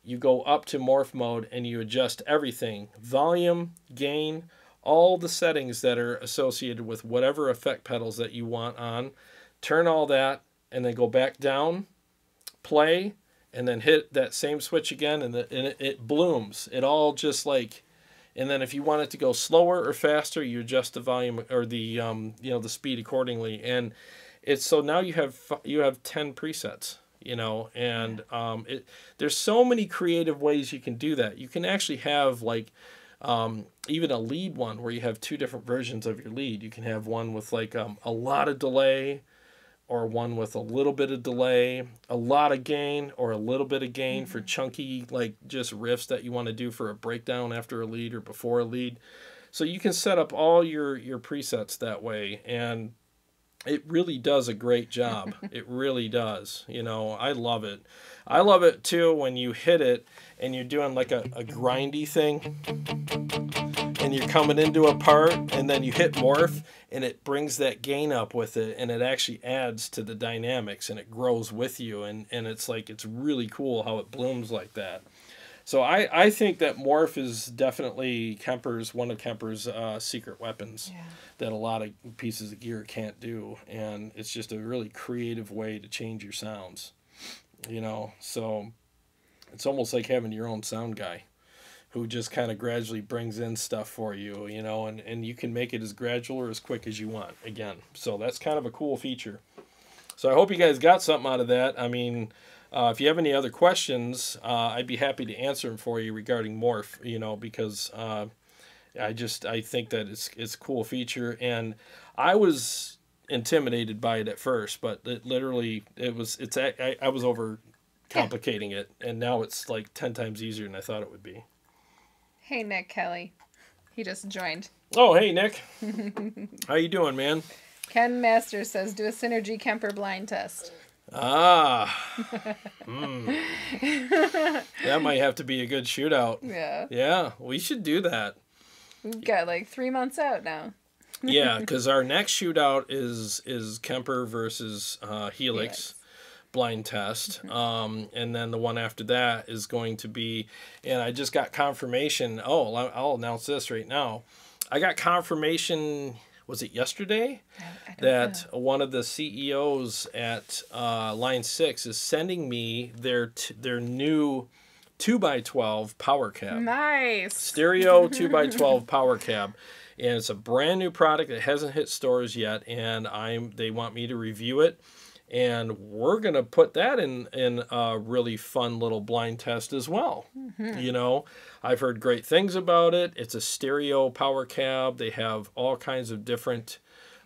Speaker 1: you go up to morph mode and you adjust everything, volume, gain, all the settings that are associated with whatever effect pedals that you want on, turn all that, and then go back down, play, and then hit that same switch again, and it blooms. It all just like, and then if you want it to go slower or faster, you adjust the volume or the the speed accordingly. And it's so now you have 10 presets, and there's so many creative ways you can do that. You can actually have like even a lead one where you have 2 different versions of your lead. You can have one with like a lot of delay, or one with a little bit of delay, a lot of gain, or a little bit of gain for chunky, like just riffs that you want to do for a breakdown after a lead or before a lead. So you can set up all your presets that way, and it really does a great job. It really does. I love it. I love it too when you hit it and you're doing like a grindy thing, and you're coming into a part, and then you hit morph, and it brings that gain up with it, and it actually adds to the dynamics, and it grows with you, and it's like, it's really cool how it blooms like that. So I think that morph is definitely one of Kemper's secret weapons that a lot of pieces of gear can't do, and it's just a really creative way to change your sounds, so it's almost like having your own sound guy who just kind of gradually brings in stuff for you, and you can make it as gradual or as quick as you want, again. So that's kind of a cool feature. So I hope you guys got something out of that. I mean, if you have any other questions, I'd be happy to answer them for you regarding morph, because I think that it's a cool feature, and I was intimidated by it at first, but I was over complicating it, and now it's like 10 times easier than I thought it would be.
Speaker 2: Hey, Nick Kelly. He just joined.
Speaker 1: Oh, hey, Nick. How you doing, man?
Speaker 2: Ken Masters says, do a Synergy Kemper blind test.
Speaker 1: That might have to be a good shootout. Yeah, we should do that.
Speaker 2: We've got like 3 months out now.
Speaker 1: Yeah, because our next shootout is Kemper versus Helix blind test, and then the one after that is going to be, and I just got confirmation. I'll announce this right now. I got confirmation, was it yesterday, that one of the CEOs at Line 6 is sending me their new 2x12 power cab.
Speaker 2: Nice.
Speaker 1: Stereo 2x12 power cab. And it's a brand new product that hasn't hit stores yet, and they want me to review it. And we're going to put that in a really fun little blind test as well. I've heard great things about it. It's a stereo power cab. They have all kinds of different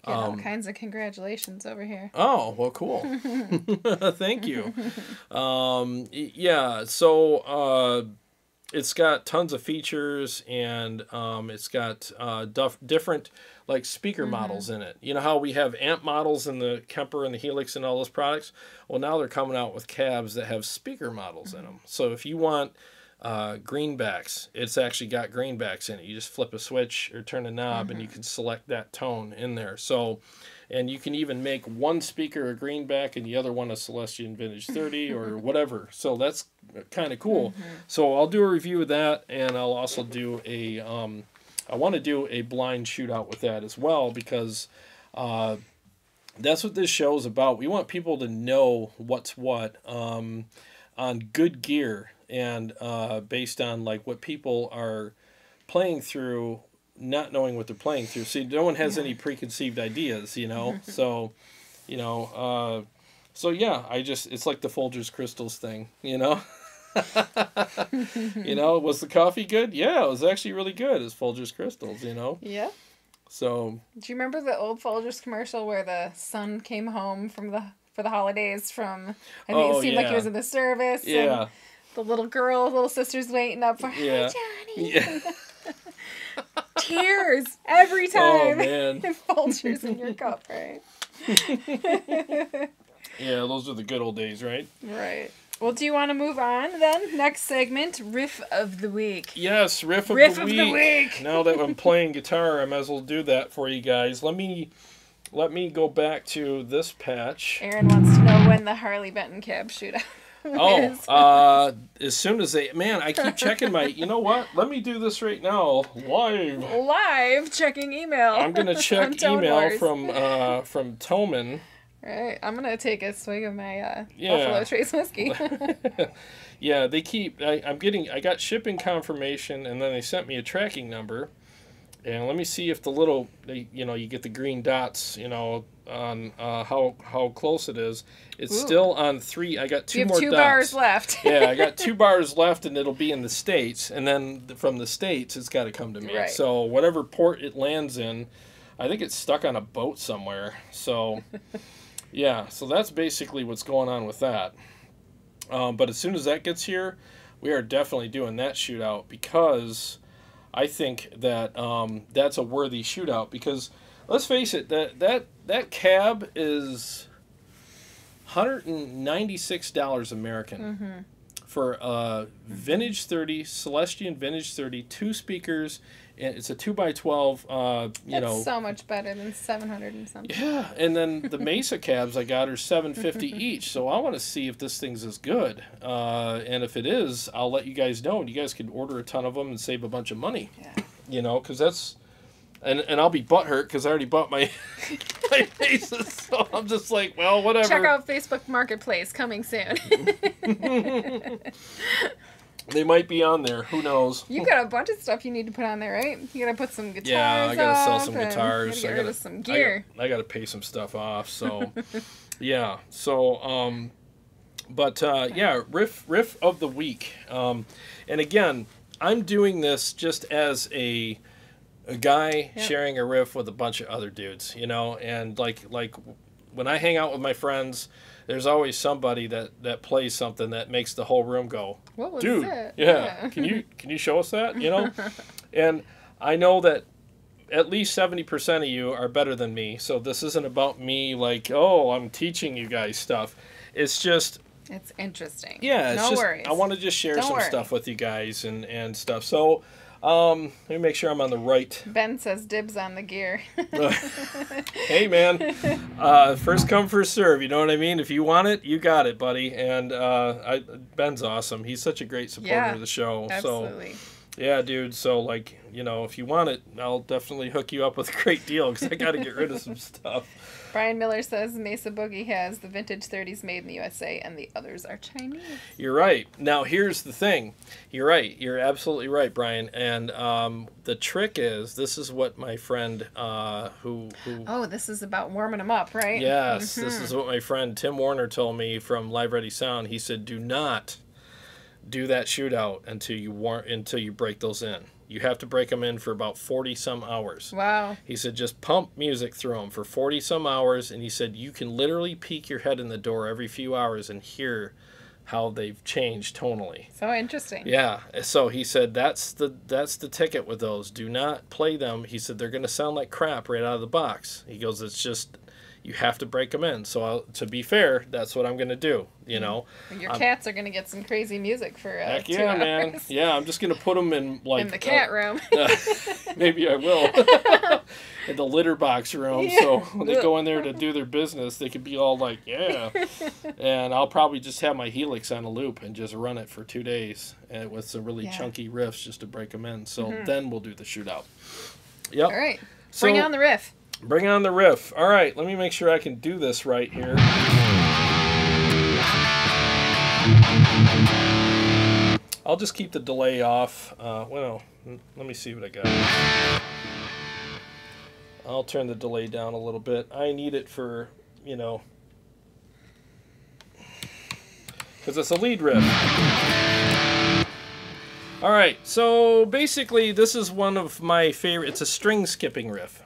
Speaker 2: Getting all kinds of congratulations over here.
Speaker 1: Oh, well, cool. Thank you. Yeah, so it's got tons of features, and it's got different like speaker models in it. You know how we have amp models in the Kemper and the Helix and all those products? Well, now they're coming out with cabs that have speaker models in them. So if you want greenbacks, it's actually got greenbacks in it. You just flip a switch or turn a knob and you can select that tone in there. So, and you can even make one speaker a greenback and the other one a Celestion Vintage 30 or whatever. So that's kind of cool. So I'll do a review of that, and I'll also do a I want to do a blind shootout with that as well, because that's what this show is about. We want people to know what's what on good gear, and based on like what people are playing through, not knowing what they're playing through. See, no one has any preconceived ideas, you know. So, you know, so yeah, it's like the Folgers Crystals thing, you know. You know, was the coffee good? Yeah, it was actually really good. It's Folgers Crystals, you know.
Speaker 2: Yeah.
Speaker 1: So.
Speaker 2: Do you remember the old Folgers commercial where the son came home for the holidays from? I think it seemed like he was in the service.
Speaker 1: Yeah.
Speaker 2: And the little sister's waiting up for.
Speaker 1: Yeah.
Speaker 2: Hi, Johnny. Yeah. Tears every time.
Speaker 1: Oh man.
Speaker 2: Folgers in your cup, right?
Speaker 1: Yeah, those are the good old days, right?
Speaker 2: Right. Well, do you want to move on then? Next segment, Riff of the Week.
Speaker 1: Yes, Riff of the Week. Now that I'm playing guitar, I might as well do that for you guys. Let me go back to this patch.
Speaker 2: Aaron wants to know when the Harley Benton cab shootout is.
Speaker 1: As soon as I keep checking my, you know what? Let me do this right now,
Speaker 2: Live checking email.
Speaker 1: I'm going to check email from Toman.
Speaker 2: Right, I'm gonna take a swig of my Buffalo Trace whiskey.
Speaker 1: Yeah, they keep. I got shipping confirmation, and then they sent me a tracking number, and let me see if the little, you get the green dots, on how close it is. It's still on 3. I got 2 more dots. You have 2
Speaker 2: bars left.
Speaker 1: Yeah, I got 2 bars left, and it'll be in the States, and then from the States, it's got to come to me.
Speaker 2: Right.
Speaker 1: So whatever port it lands in, I think it's stuck on a boat somewhere. So. Yeah, so that's basically what's going on with that. But as soon as that gets here, we are definitely doing that shootout, because I think that that's a worthy shootout. Because let's face it, that cab is $196 American for a Vintage 30, Celestion Vintage 30, 2 speakers. It's a 2x12.
Speaker 2: That's so much better than 700 and something.
Speaker 1: Yeah, and then the Mesa cabs I got are $750 each. So I want to see if this thing's as good. And if it is, I'll let you guys know. And you guys can order a ton of them and save a bunch of money. Yeah. Because that's, and I'll be butthurt because I already bought my Mesas. So I'm just like, well, whatever.
Speaker 2: Check out Facebook Marketplace coming soon.
Speaker 1: They might be on there. Who knows?
Speaker 2: You got a bunch of stuff you need to put on there, right? You gotta put some guitars.
Speaker 1: Yeah, I gotta sell some guitars.
Speaker 2: Get rid of some gear.
Speaker 1: I gotta pay some stuff off. So, yeah. So, Riff of the Week. And again, I'm doing this just as a guy sharing a riff with a bunch of other dudes, and like when I hang out with my friends, there's always somebody that plays something that makes the whole room go,
Speaker 2: what was
Speaker 1: dude,
Speaker 2: it?
Speaker 1: Yeah. Can you show us that? And I know that at least 70% of you are better than me. So this isn't about me like, oh, I'm teaching you guys stuff. It's just,
Speaker 2: it's interesting.
Speaker 1: Yeah, it's
Speaker 2: no worries.
Speaker 1: I want to just share some stuff with you guys and stuff. So let me make sure I'm on the right.
Speaker 2: Ben says dibs on the gear.
Speaker 1: Hey, man. First come, first serve. You know what I mean? If you want it, you got it, buddy. And Ben's awesome. He's such a great supporter of the show.
Speaker 2: Absolutely.
Speaker 1: So, yeah, dude. So, if you want it, I'll definitely hook you up with a great deal, because I got to get rid of some stuff.
Speaker 2: Brian Miller says Mesa Boogie has the vintage 30s made in the USA, and the others are Chinese.
Speaker 1: You're right. Now, here's the thing. You're right. You're absolutely right, Brian. And the trick is, this is what my friend who...
Speaker 2: Oh, this is about warming them up, right?
Speaker 1: Yes. This is what my friend Tim Warner told me from Live Ready Sound. He said, do not do that shootout until you break those in. You have to break them in for about 40 some hours.
Speaker 2: Wow.
Speaker 1: He said just pump music through them for 40 some hours, and he said you can literally peek your head in the door every few hours and hear how they've changed tonally.
Speaker 2: So interesting.
Speaker 1: Yeah. So he said that's the ticket with those. Do not play them. He said they're going to sound like crap right out of the box. He goes, it's just you have to break them in. So to be fair, that's what I'm going to do, you know.
Speaker 2: Your cats are going to get some crazy music for
Speaker 1: heck
Speaker 2: 2
Speaker 1: yeah,
Speaker 2: hours.
Speaker 1: Man. Yeah, I'm just going to put them in like
Speaker 2: in the cat room.
Speaker 1: Maybe I will. In the litter box room, so when they go in there to do their business, they could be all like, yeah. And I'll probably just have my Helix on a loop and just run it for 2 days and with some really chunky riffs just to break them in. So then we'll do the shootout. Yep.
Speaker 2: All right. Bring on the riff.
Speaker 1: Bring on the riff. All right, let me make sure I can do this right here. I'll just keep the delay off. Well, let me see what I got. I'll turn the delay down a little bit. I need it for, you know, because it's a lead riff. All right, so basically this is one of my favorite. It's a string skipping riff.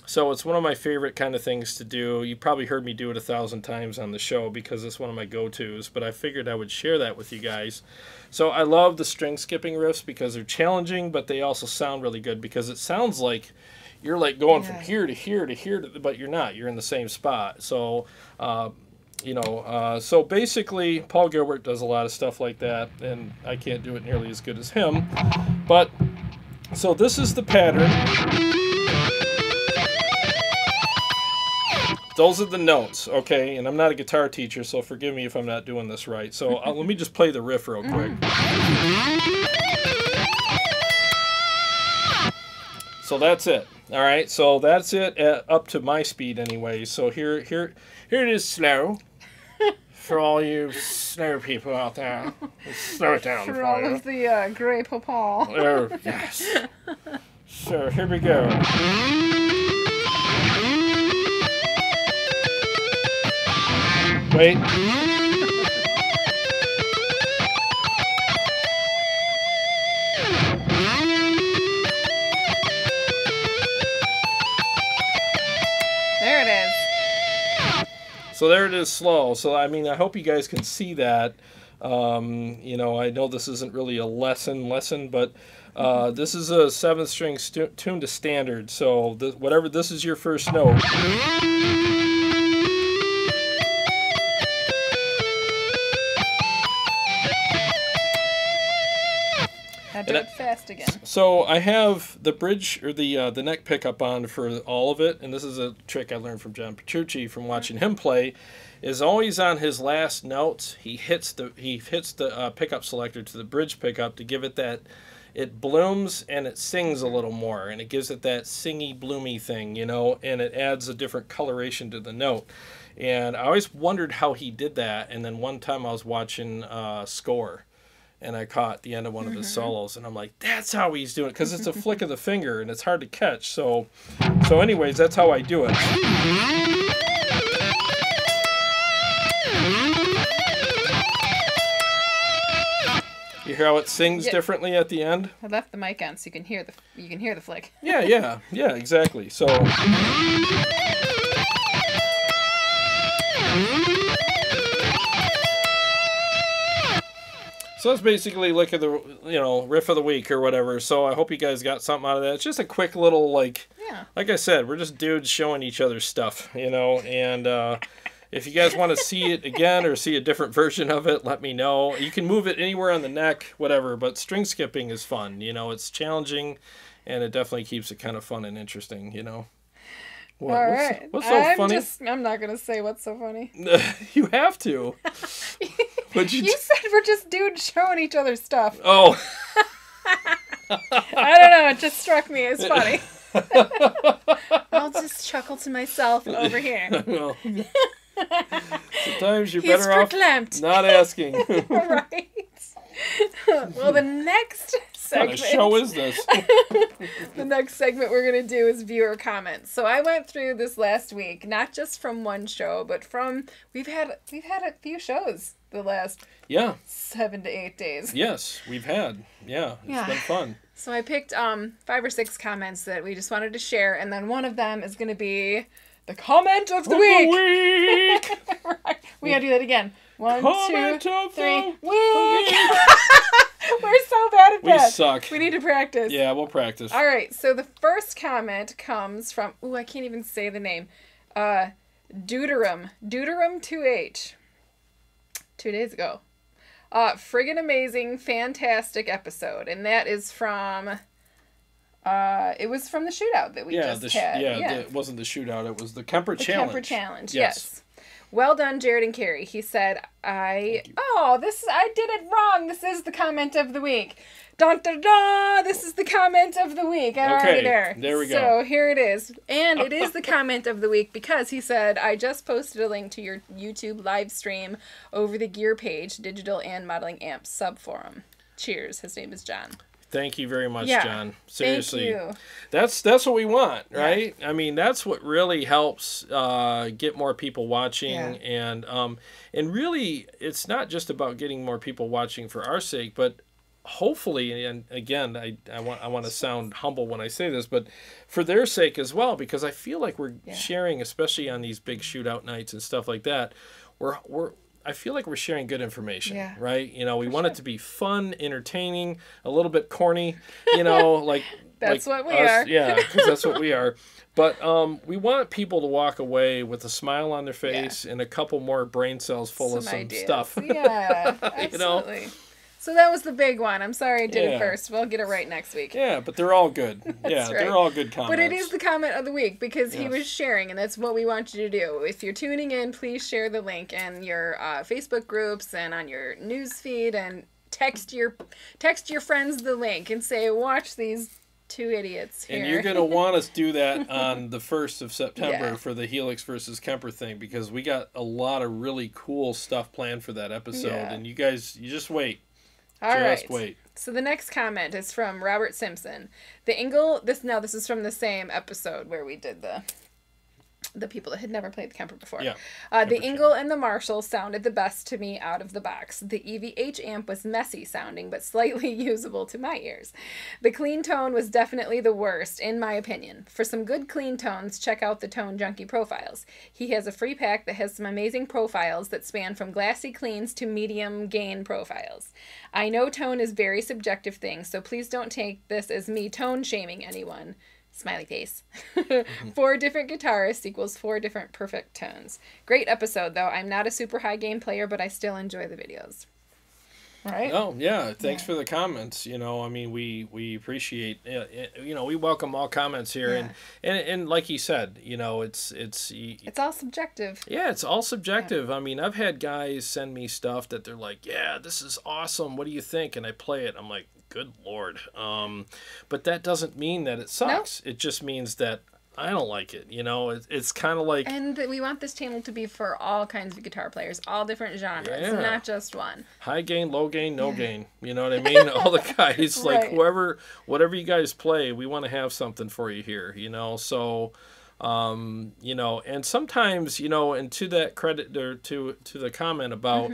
Speaker 1: So it's one of my favorite kind of things to do. You probably heard me do it 1,000 times on the show because it's one of my go-tos, but I figured I would share that with you guys. So I love the string skipping riffs because they're challenging, but they also sound really good because it sounds like you're like going from here to here to here, but you're not. You're in the same spot. So, you know, so basically Paul Gilbert does a lot of stuff like that, and I can't do it nearly as good as him. But, so this is the pattern. Those are the notes, okay? And I'm not a guitar teacher, so forgive me if I'm not doing this right. So let me just play the riff real quick. So that's it. All right, so that's it up to my speed anyway. So here it is slow for all you slow people out there. Let's slow it down
Speaker 2: for all of the gray popal.
Speaker 1: Oh, yes. So here we go. Wait.
Speaker 2: There it is.
Speaker 1: So there it is slow. So, I mean, I hope you guys can see that. You know, I know this isn't really a lesson, but this is a 7th string tuned to standard. So whatever, this is your first note.
Speaker 2: Now do it fast again.
Speaker 1: So I have the bridge or the neck pickup on for all of it, and this is a trick I learned from John Petrucci from watching him play. Is always on his last notes he hits the pickup selector to the bridge pickup to give it that. It blooms and it sings a little more, and it gives it that singy, bloomy thing, you know, and it adds a different coloration to the note. And I always wondered how he did that, and then one time I was watching Score, and I caught the end of one of his solos, and I'm like, that's how he's doing it, because it's a flick of the finger, and it's hard to catch. So anyways, that's how I do it. You hear how it sings differently at the end?
Speaker 2: I left the mic on so you can hear the flick.
Speaker 1: Yeah, exactly. So that's basically like the riff of the week or whatever. So I hope you guys got something out of that. It's just a quick little like I said, we're just dudes showing each other stuff, you know, and if you guys want to see it again or see a different version of it, let me know. You can move it anywhere on the neck, whatever, but string skipping is fun. You know, it's challenging, and it definitely keeps it kind of fun and interesting, you know.
Speaker 2: All right.
Speaker 1: What's so funny?
Speaker 2: I'm not going to say what's so funny.
Speaker 1: You have to.
Speaker 2: You said we're just dudes showing each other stuff.
Speaker 1: Oh.
Speaker 2: I don't know. It just struck me as funny. I'll just chuckle to myself over here.
Speaker 1: Well, sometimes you're better off not asking.
Speaker 2: Right. Well, the next segment.
Speaker 1: What kind of show is this?
Speaker 2: The next segment we're going to do is viewer comments. So I went through this last week, not just from one show, but from we've had a few shows the last 7 to 8 days.
Speaker 1: Yes, we've had. Yeah, it's been fun.
Speaker 2: So I picked 5 or 6 comments that we just wanted to share, and then one of them is going to be the comment of the week. Right. We got to do that again. 1, 2, 3. Week. We're so bad at that.
Speaker 1: We suck.
Speaker 2: We need to practice.
Speaker 1: Yeah, we'll practice.
Speaker 2: All right. So the first comment comes from, I can't even say the name. Deuterum 2H. 2 days ago. Friggin' amazing, fantastic episode. And that is from, it was from the shootout that we just had.
Speaker 1: It wasn't the shootout. It was the Kemper Challenge.
Speaker 2: Kemper Challenge, yes. Well done, Jared and Carrie. He said, I did it wrong. This is the comment of the week. Dun, dun, dun, this is the comment of the week. I'm already there.
Speaker 1: There we go.
Speaker 2: So here it is. And it is the comment of the week because he said, I just posted a link to your YouTube live stream over the gear page, Digital and Modeling Amps subforum. Cheers. His name is John.
Speaker 1: Thank you very much, John. Seriously.
Speaker 2: Thank you.
Speaker 1: That's what we want, right? I mean, that's what really helps get more people watching, and really, it's not just about getting more people watching for our sake, but hopefully, and again, I want to sound humble when I say this, but for their sake as well, because I feel like we're sharing, especially on these big shootout nights and stuff like that, I feel like we're sharing good information, right? You know, we want it to be fun, entertaining, a little bit corny, you know, like
Speaker 2: that's
Speaker 1: like
Speaker 2: what we are.
Speaker 1: Yeah, because that's what we are. But we want people to walk away with a smile on their face and a couple more brain cells full of some stuff.
Speaker 2: Yeah, absolutely. You know? So that was the big one. I'm sorry I did it first. We'll get it right next week.
Speaker 1: Yeah, but they're all good. They're all good comments.
Speaker 2: But it is the comment of the week because he was sharing, and that's what we want you to do. If you're tuning in, please share the link in your Facebook groups and on your news feed, and text your friends the link and say, watch these 2 idiots here.
Speaker 1: And you're going to want us to do that on the 1st of September for the Helix versus Kemper thing, because we got a lot of really cool stuff planned for that episode, and you just wait.
Speaker 2: All right.
Speaker 1: Wait.
Speaker 2: So the next comment is from Robert Simpson. This is from the same episode where we did the people that had never played the Kemper before.
Speaker 1: Yeah.
Speaker 2: The Ingle and the Marshall sounded the best to me out of the box. The EVH amp was messy sounding, but slightly usable to my ears. The clean tone was definitely the worst, in my opinion. For some good clean tones, check out the Tone Junkie profiles. He has a free pack that has some amazing profiles that span from glassy cleans to medium gain profiles. I know tone is very subjective thing, so please don't take this as me tone shaming anyone. Smiley face. 4 different guitarists equals 4 different perfect tones. Great episode, though. I'm not a super high game player, but I still enjoy the videos. Right?
Speaker 1: Oh, yeah. Thanks for the comments. You know, I mean, we appreciate, you know, we welcome all comments here. And like he said, you know, it's
Speaker 2: all subjective.
Speaker 1: Yeah, it's all subjective. I mean, I've had guys send me stuff that they're like, yeah, this is awesome. What do you think? And I play it. I'm like, good Lord. But that doesn't mean that it sucks. It just means that I don't like it. You know, it's kind of like... And
Speaker 2: we want this channel to be for all kinds of guitar players, all different genres, not just one.
Speaker 1: High gain, low gain, no gain. You know what I mean? All the guys, like whatever you guys play, we want to have something for you here, you know? So, you know, and sometimes, you know, and to that credit, or to the comment about...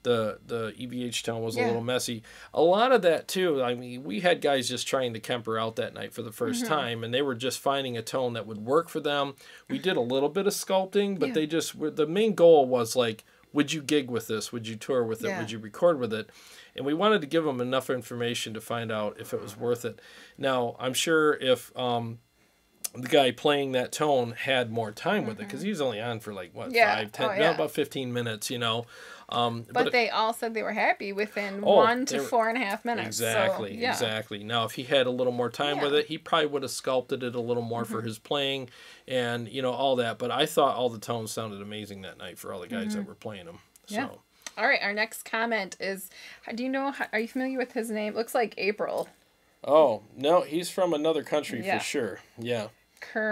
Speaker 1: The EVH tone was a little messy. A lot of that too. I mean, we had guys just trying the Kemper out that night for the first time, and they were just finding a tone that would work for them. We did a little bit of sculpting, but they just the main goal was like, would you gig with this? Would you tour with it? Would you record with it? And we wanted to give them enough information to find out if it was worth it. Now, I'm sure if the guy playing that tone had more time with it, because he was only on for like what 5, 10, about 15 minutes, you know.
Speaker 2: But they all said they were happy within 1 to 4.5 minutes.
Speaker 1: Exactly,
Speaker 2: so,
Speaker 1: exactly. Now, if he had a little more time with it, he probably would have sculpted it a little more for his playing, and you know, all that. But I thought all the tones sounded amazing that night for all the guys that were playing them. So.
Speaker 2: All right, our next comment is, do you know? Are you familiar with his name? Looks like April.
Speaker 1: Oh no, he's from another country for sure. Yeah.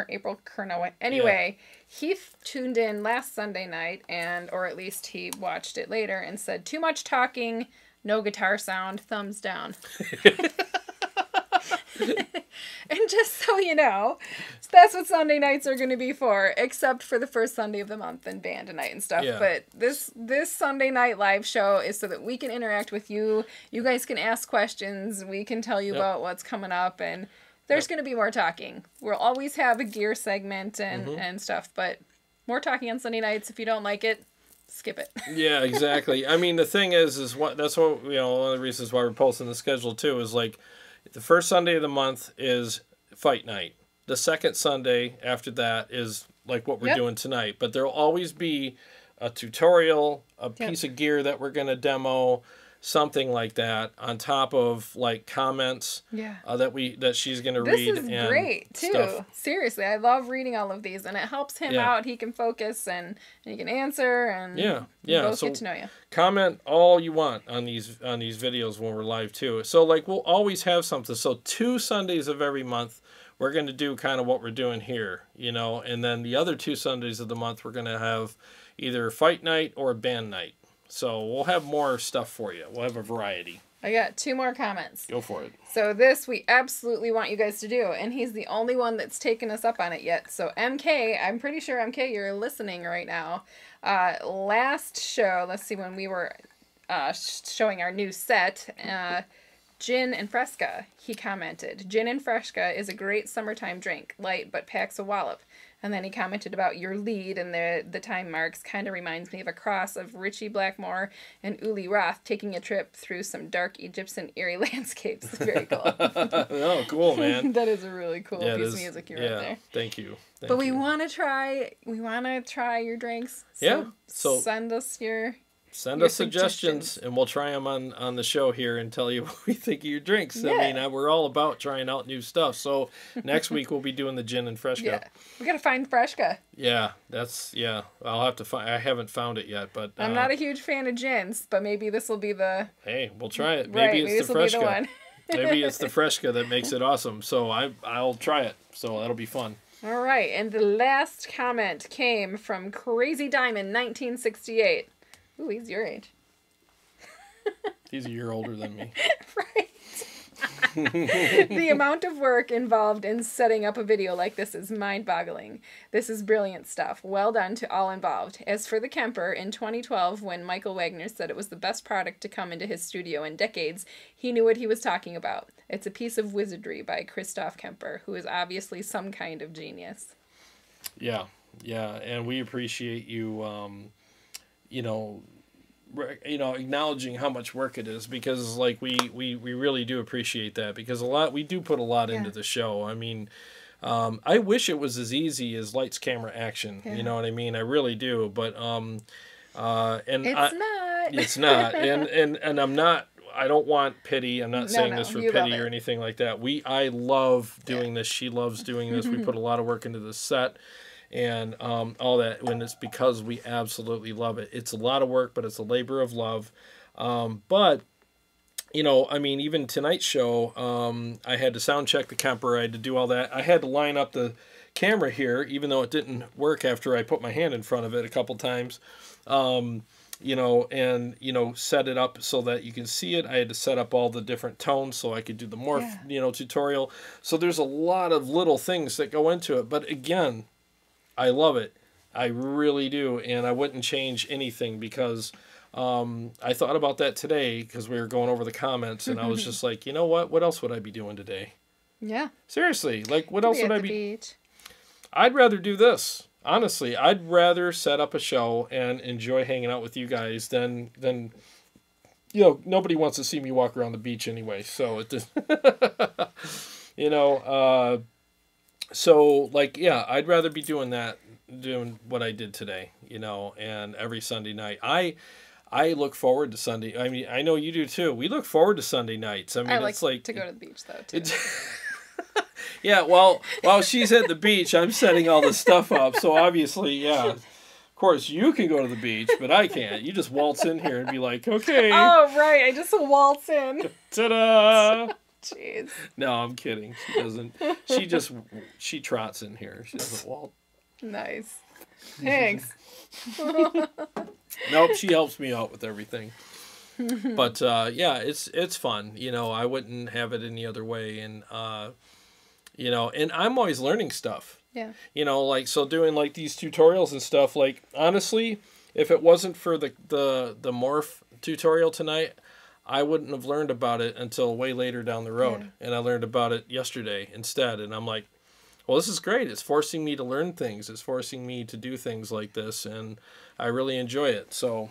Speaker 2: April Kernow. Anyway, he tuned in last Sunday night, or at least he watched it later, and said, too much talking, no guitar sound, thumbs down. And just so you know, that's what Sunday nights are going to be for, except for the first Sunday of the month and band night and stuff.
Speaker 1: Yeah.
Speaker 2: But this Sunday night live show is so that we can interact with you. You guys can ask questions. We can tell you about what's coming up, and there's going to be more talking. We'll always have a gear segment and stuff, but more talking on Sunday nights. If you don't like it, skip it.
Speaker 1: Yeah, exactly. I mean, the thing is that's what, you know, one of the reasons why we're posting the schedule too is like the first Sunday of the month is fight night. The second Sunday after that is like what we're doing tonight. But there'll always be a tutorial, a piece of gear that we're going to demo, something like that on top of like comments that she's going to read.
Speaker 2: This is great too. Stuff. Seriously, I love reading all of these, and it helps him out. He can focus and he can answer, and both get to know you.
Speaker 1: Comment all you want on these videos when we're live too. So like we'll always have something. So 2 Sundays of every month we're going to do kind of what we're doing here, you know, and then the other 2 Sundays of the month we're going to have either fight night or band night. So we'll have more stuff for you. We'll have a variety.
Speaker 2: I got 2 more comments.
Speaker 1: Go for it.
Speaker 2: So this we absolutely want you guys to do, and he's the only one that's taken us up on it yet. So MK, I'm pretty sure MK, you're listening right now. Last show, let's see, when we were showing our new set, Gin and Fresca, he commented, "Gin and Fresca is a great summertime drink, light but packs a wallop." And then he commented about your lead and the time marks kind of reminds me of a cross of Richie Blackmore and Uli Roth taking a trip through some dark Egyptian eerie landscapes. Very cool.
Speaker 1: Oh, cool, man.
Speaker 2: That is a really cool piece of music you wrote there.
Speaker 1: Thank you.
Speaker 2: But we want to try your drinks.
Speaker 1: So
Speaker 2: send us your
Speaker 1: suggestions, and we'll try them on the show here and tell you what we think of your drinks. I mean, we're all about trying out new stuff. So next week we'll be doing the gin and Fresca.
Speaker 2: Yeah, we gotta find Fresca.
Speaker 1: Yeah, I'll have to find. I haven't found it yet, but
Speaker 2: I'm not a huge fan of gins, but maybe this will be the.
Speaker 1: Hey, we'll try it. Maybe it's the Fresca.
Speaker 2: Be the one.
Speaker 1: Maybe it's the Fresca that makes it awesome. So I'll try it. So that'll be fun.
Speaker 2: All right, and the last comment came from Crazy Diamond 1968. Ooh, he's your age.
Speaker 1: He's a year older than me.
Speaker 2: Right. The amount of work involved in setting up a video like this is mind-boggling. This is brilliant stuff. Well done to all involved. As for the Kemper, in 2012, when Michael Wagner said it was the best product to come into his studio in decades, he knew what he was talking about. It's a piece of wizardry by Christoph Kemper, who is obviously some kind of genius.
Speaker 1: Yeah, and we appreciate you, acknowledging how much work it is, because like we really do appreciate that, because we do put a lot into the show. I mean, I wish it was as easy as lights, camera, action. You know what I mean? I really do, but and it's not, and I'm not. I don't want pity. I'm not saying this for pity or anything like that. I love doing this. She loves doing this. We put a lot of work into the set and all that, when it's because we absolutely love it. It's a lot of work, but it's a labor of love. But I mean, even tonight's show, I had to sound check the Kemper. I had to do all that. I had to line up the camera here, even though it didn't work after I put my hand in front of it a couple times. Set it up so that you can see it. I had to set up all the different tones so I could do the morph, tutorial. So there's a lot of little things that go into it. But again, I love it. I really do. And I wouldn't change anything, because I thought about that today because we were going over the comments, and I was just like, you know what? What else would I be doing today? Yeah. Seriously, like what else would I be? Beach. I'd rather do this. Honestly, I'd rather set up a show and enjoy hanging out with you guys than nobody wants to see me walk around the beach anyway. So it just, I'd rather be doing what I did today, and every Sunday night. I look forward to Sunday. I mean, I know you do too. We look forward to Sunday nights. I mean, it's like
Speaker 2: to go to the beach though too.
Speaker 1: Yeah, well, while she's at the beach, I'm setting all this stuff up. So obviously, of course, you can go to the beach, but I can't. You just waltz in here and be like, okay.
Speaker 2: Oh, right. I just waltz in.
Speaker 1: Ta-da!
Speaker 2: Jeez.
Speaker 1: No, I'm kidding. She doesn't. She trots in here. She doesn't waltz.
Speaker 2: Nice. Thanks.
Speaker 1: Nope, she helps me out with everything. But yeah, it's fun. You know, I wouldn't have it any other way. And you know, and I'm always learning stuff.
Speaker 2: Yeah.
Speaker 1: You know, like, so doing like these tutorials and stuff, like, honestly, if it wasn't for the morph tutorial tonight, I wouldn't have learned about it until way later down the road. Yeah. And I learned about it yesterday instead. And I'm like, well, this is great. It's forcing me to learn things. It's forcing me to do things like this. And I really enjoy it. So,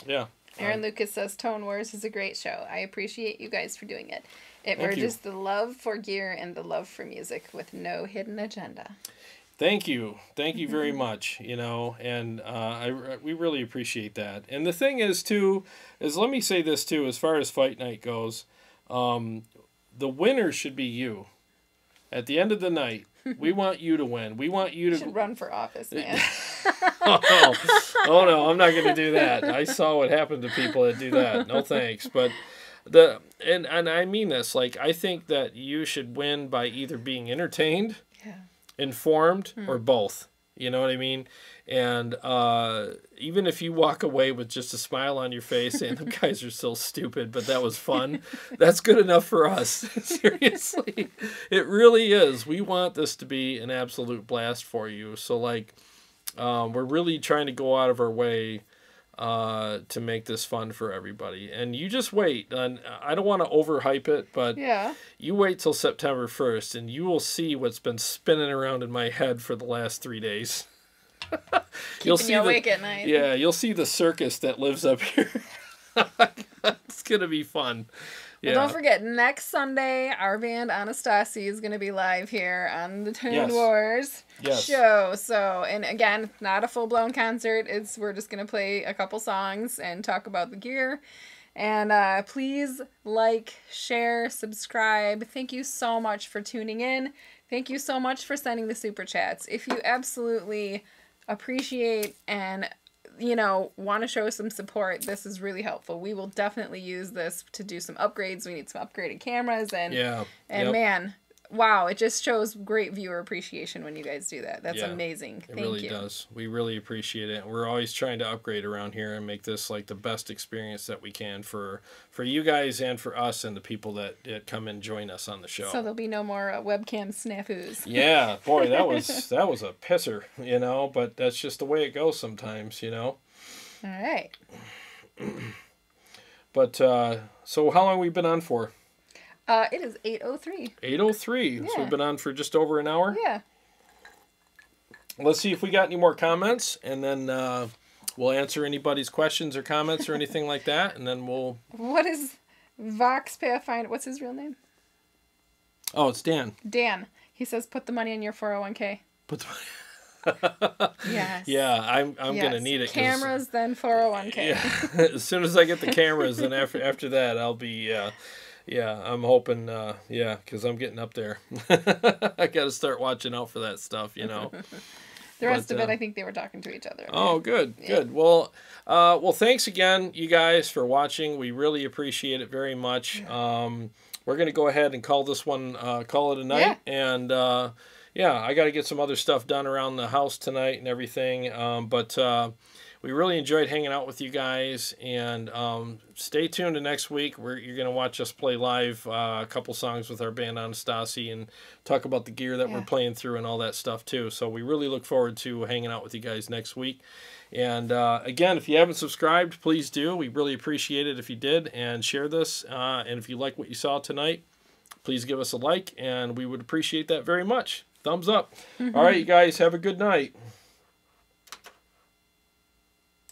Speaker 1: yeah.
Speaker 2: Aaron Lucas says Tone Wars is a great show. I appreciate you guys for doing it. It merges the love for gear and the love for music with no hidden agenda.
Speaker 1: Thank you. Thank you very much, you know, and we really appreciate that. And the thing is, too, is let me say this, too, as far as Fight Night goes, the winner should be you. At the end of the night, we want you to win. We want you to...
Speaker 2: should run for office, man.
Speaker 1: Oh, no, I'm not going to do that. I saw what happened to people that do that. No thanks. But and I mean this, like, I think that you should win by either being entertained, informed, or both. You know what I mean? And even if you walk away with just a smile on your face saying, the guys are so stupid, but that was fun, that's good enough for us. Seriously. It really is. We want this to be an absolute blast for you. So, like, we're really trying to go out of our way to make this fun for everybody. And you just wait. And I don't want to overhype it, but you wait till September 1st, and you will see what's been spinning around in my head for the last 3 days.
Speaker 2: You'll see you awake at night.
Speaker 1: Yeah, you'll see the circus that lives up here. It's going to be fun. Yeah.
Speaker 2: Well, don't forget, next Sunday, our band Anastasi is going to be live here on the Tune Wars show. So, and again, not a full-blown concert. We're just going to play a couple songs and talk about the gear. And please like, share, subscribe. Thank you so much for tuning in. Thank you so much for sending the super chats. If you absolutely appreciate and want to show some support, this is really helpful. We will definitely use this to do some upgrades. We need some upgraded cameras and man, wow, it just shows great viewer appreciation when you guys do that. That's amazing. Thank you. It
Speaker 1: really does. We really appreciate it. We're always trying to upgrade around here and make this like the best experience that we can for you guys and for us and the people that come and join us on the show.
Speaker 2: So there'll be no more webcam snafus.
Speaker 1: Yeah, boy, that was a pisser, but that's just the way it goes sometimes,
Speaker 2: All right.
Speaker 1: But so how long have we been on for?
Speaker 2: It is 8:03.
Speaker 1: 8:03. So we've been on for just over an hour?
Speaker 2: Yeah.
Speaker 1: Let's see if we got any more comments, and then we'll answer anybody's questions or comments or anything like that, and then we'll...
Speaker 2: What is Vox Pathfinder? What's his real name?
Speaker 1: Oh, it's Dan.
Speaker 2: Dan. He says, put the money in your 401k.
Speaker 1: Put the money...
Speaker 2: Yes.
Speaker 1: Yeah, I'm going to need it.
Speaker 2: Cameras, then 401k.
Speaker 1: Yeah. As soon as I get the cameras, then after that, I'll be... Yeah, I'm hoping, because I'm getting up there. I got to start watching out for that stuff, The
Speaker 2: rest of it, I think they were talking to each other.
Speaker 1: Oh, good, good. Well, thanks again, you guys, for watching. We really appreciate it very much. We're going to go ahead and call this one, call it a night. Yeah. And, I got to get some other stuff done around the house tonight and everything. But we really enjoyed hanging out with you guys, and stay tuned to next week where you're going to watch us play live a couple songs with our band Anastasi and talk about the gear that we're playing through and all that stuff too. So we really look forward to hanging out with you guys next week. And again, if you haven't subscribed, please do. We really appreciate it if you did, and share this. And if you like what you saw tonight, please give us a like, and we would appreciate that very much. Thumbs up. All right, you guys, have a good night.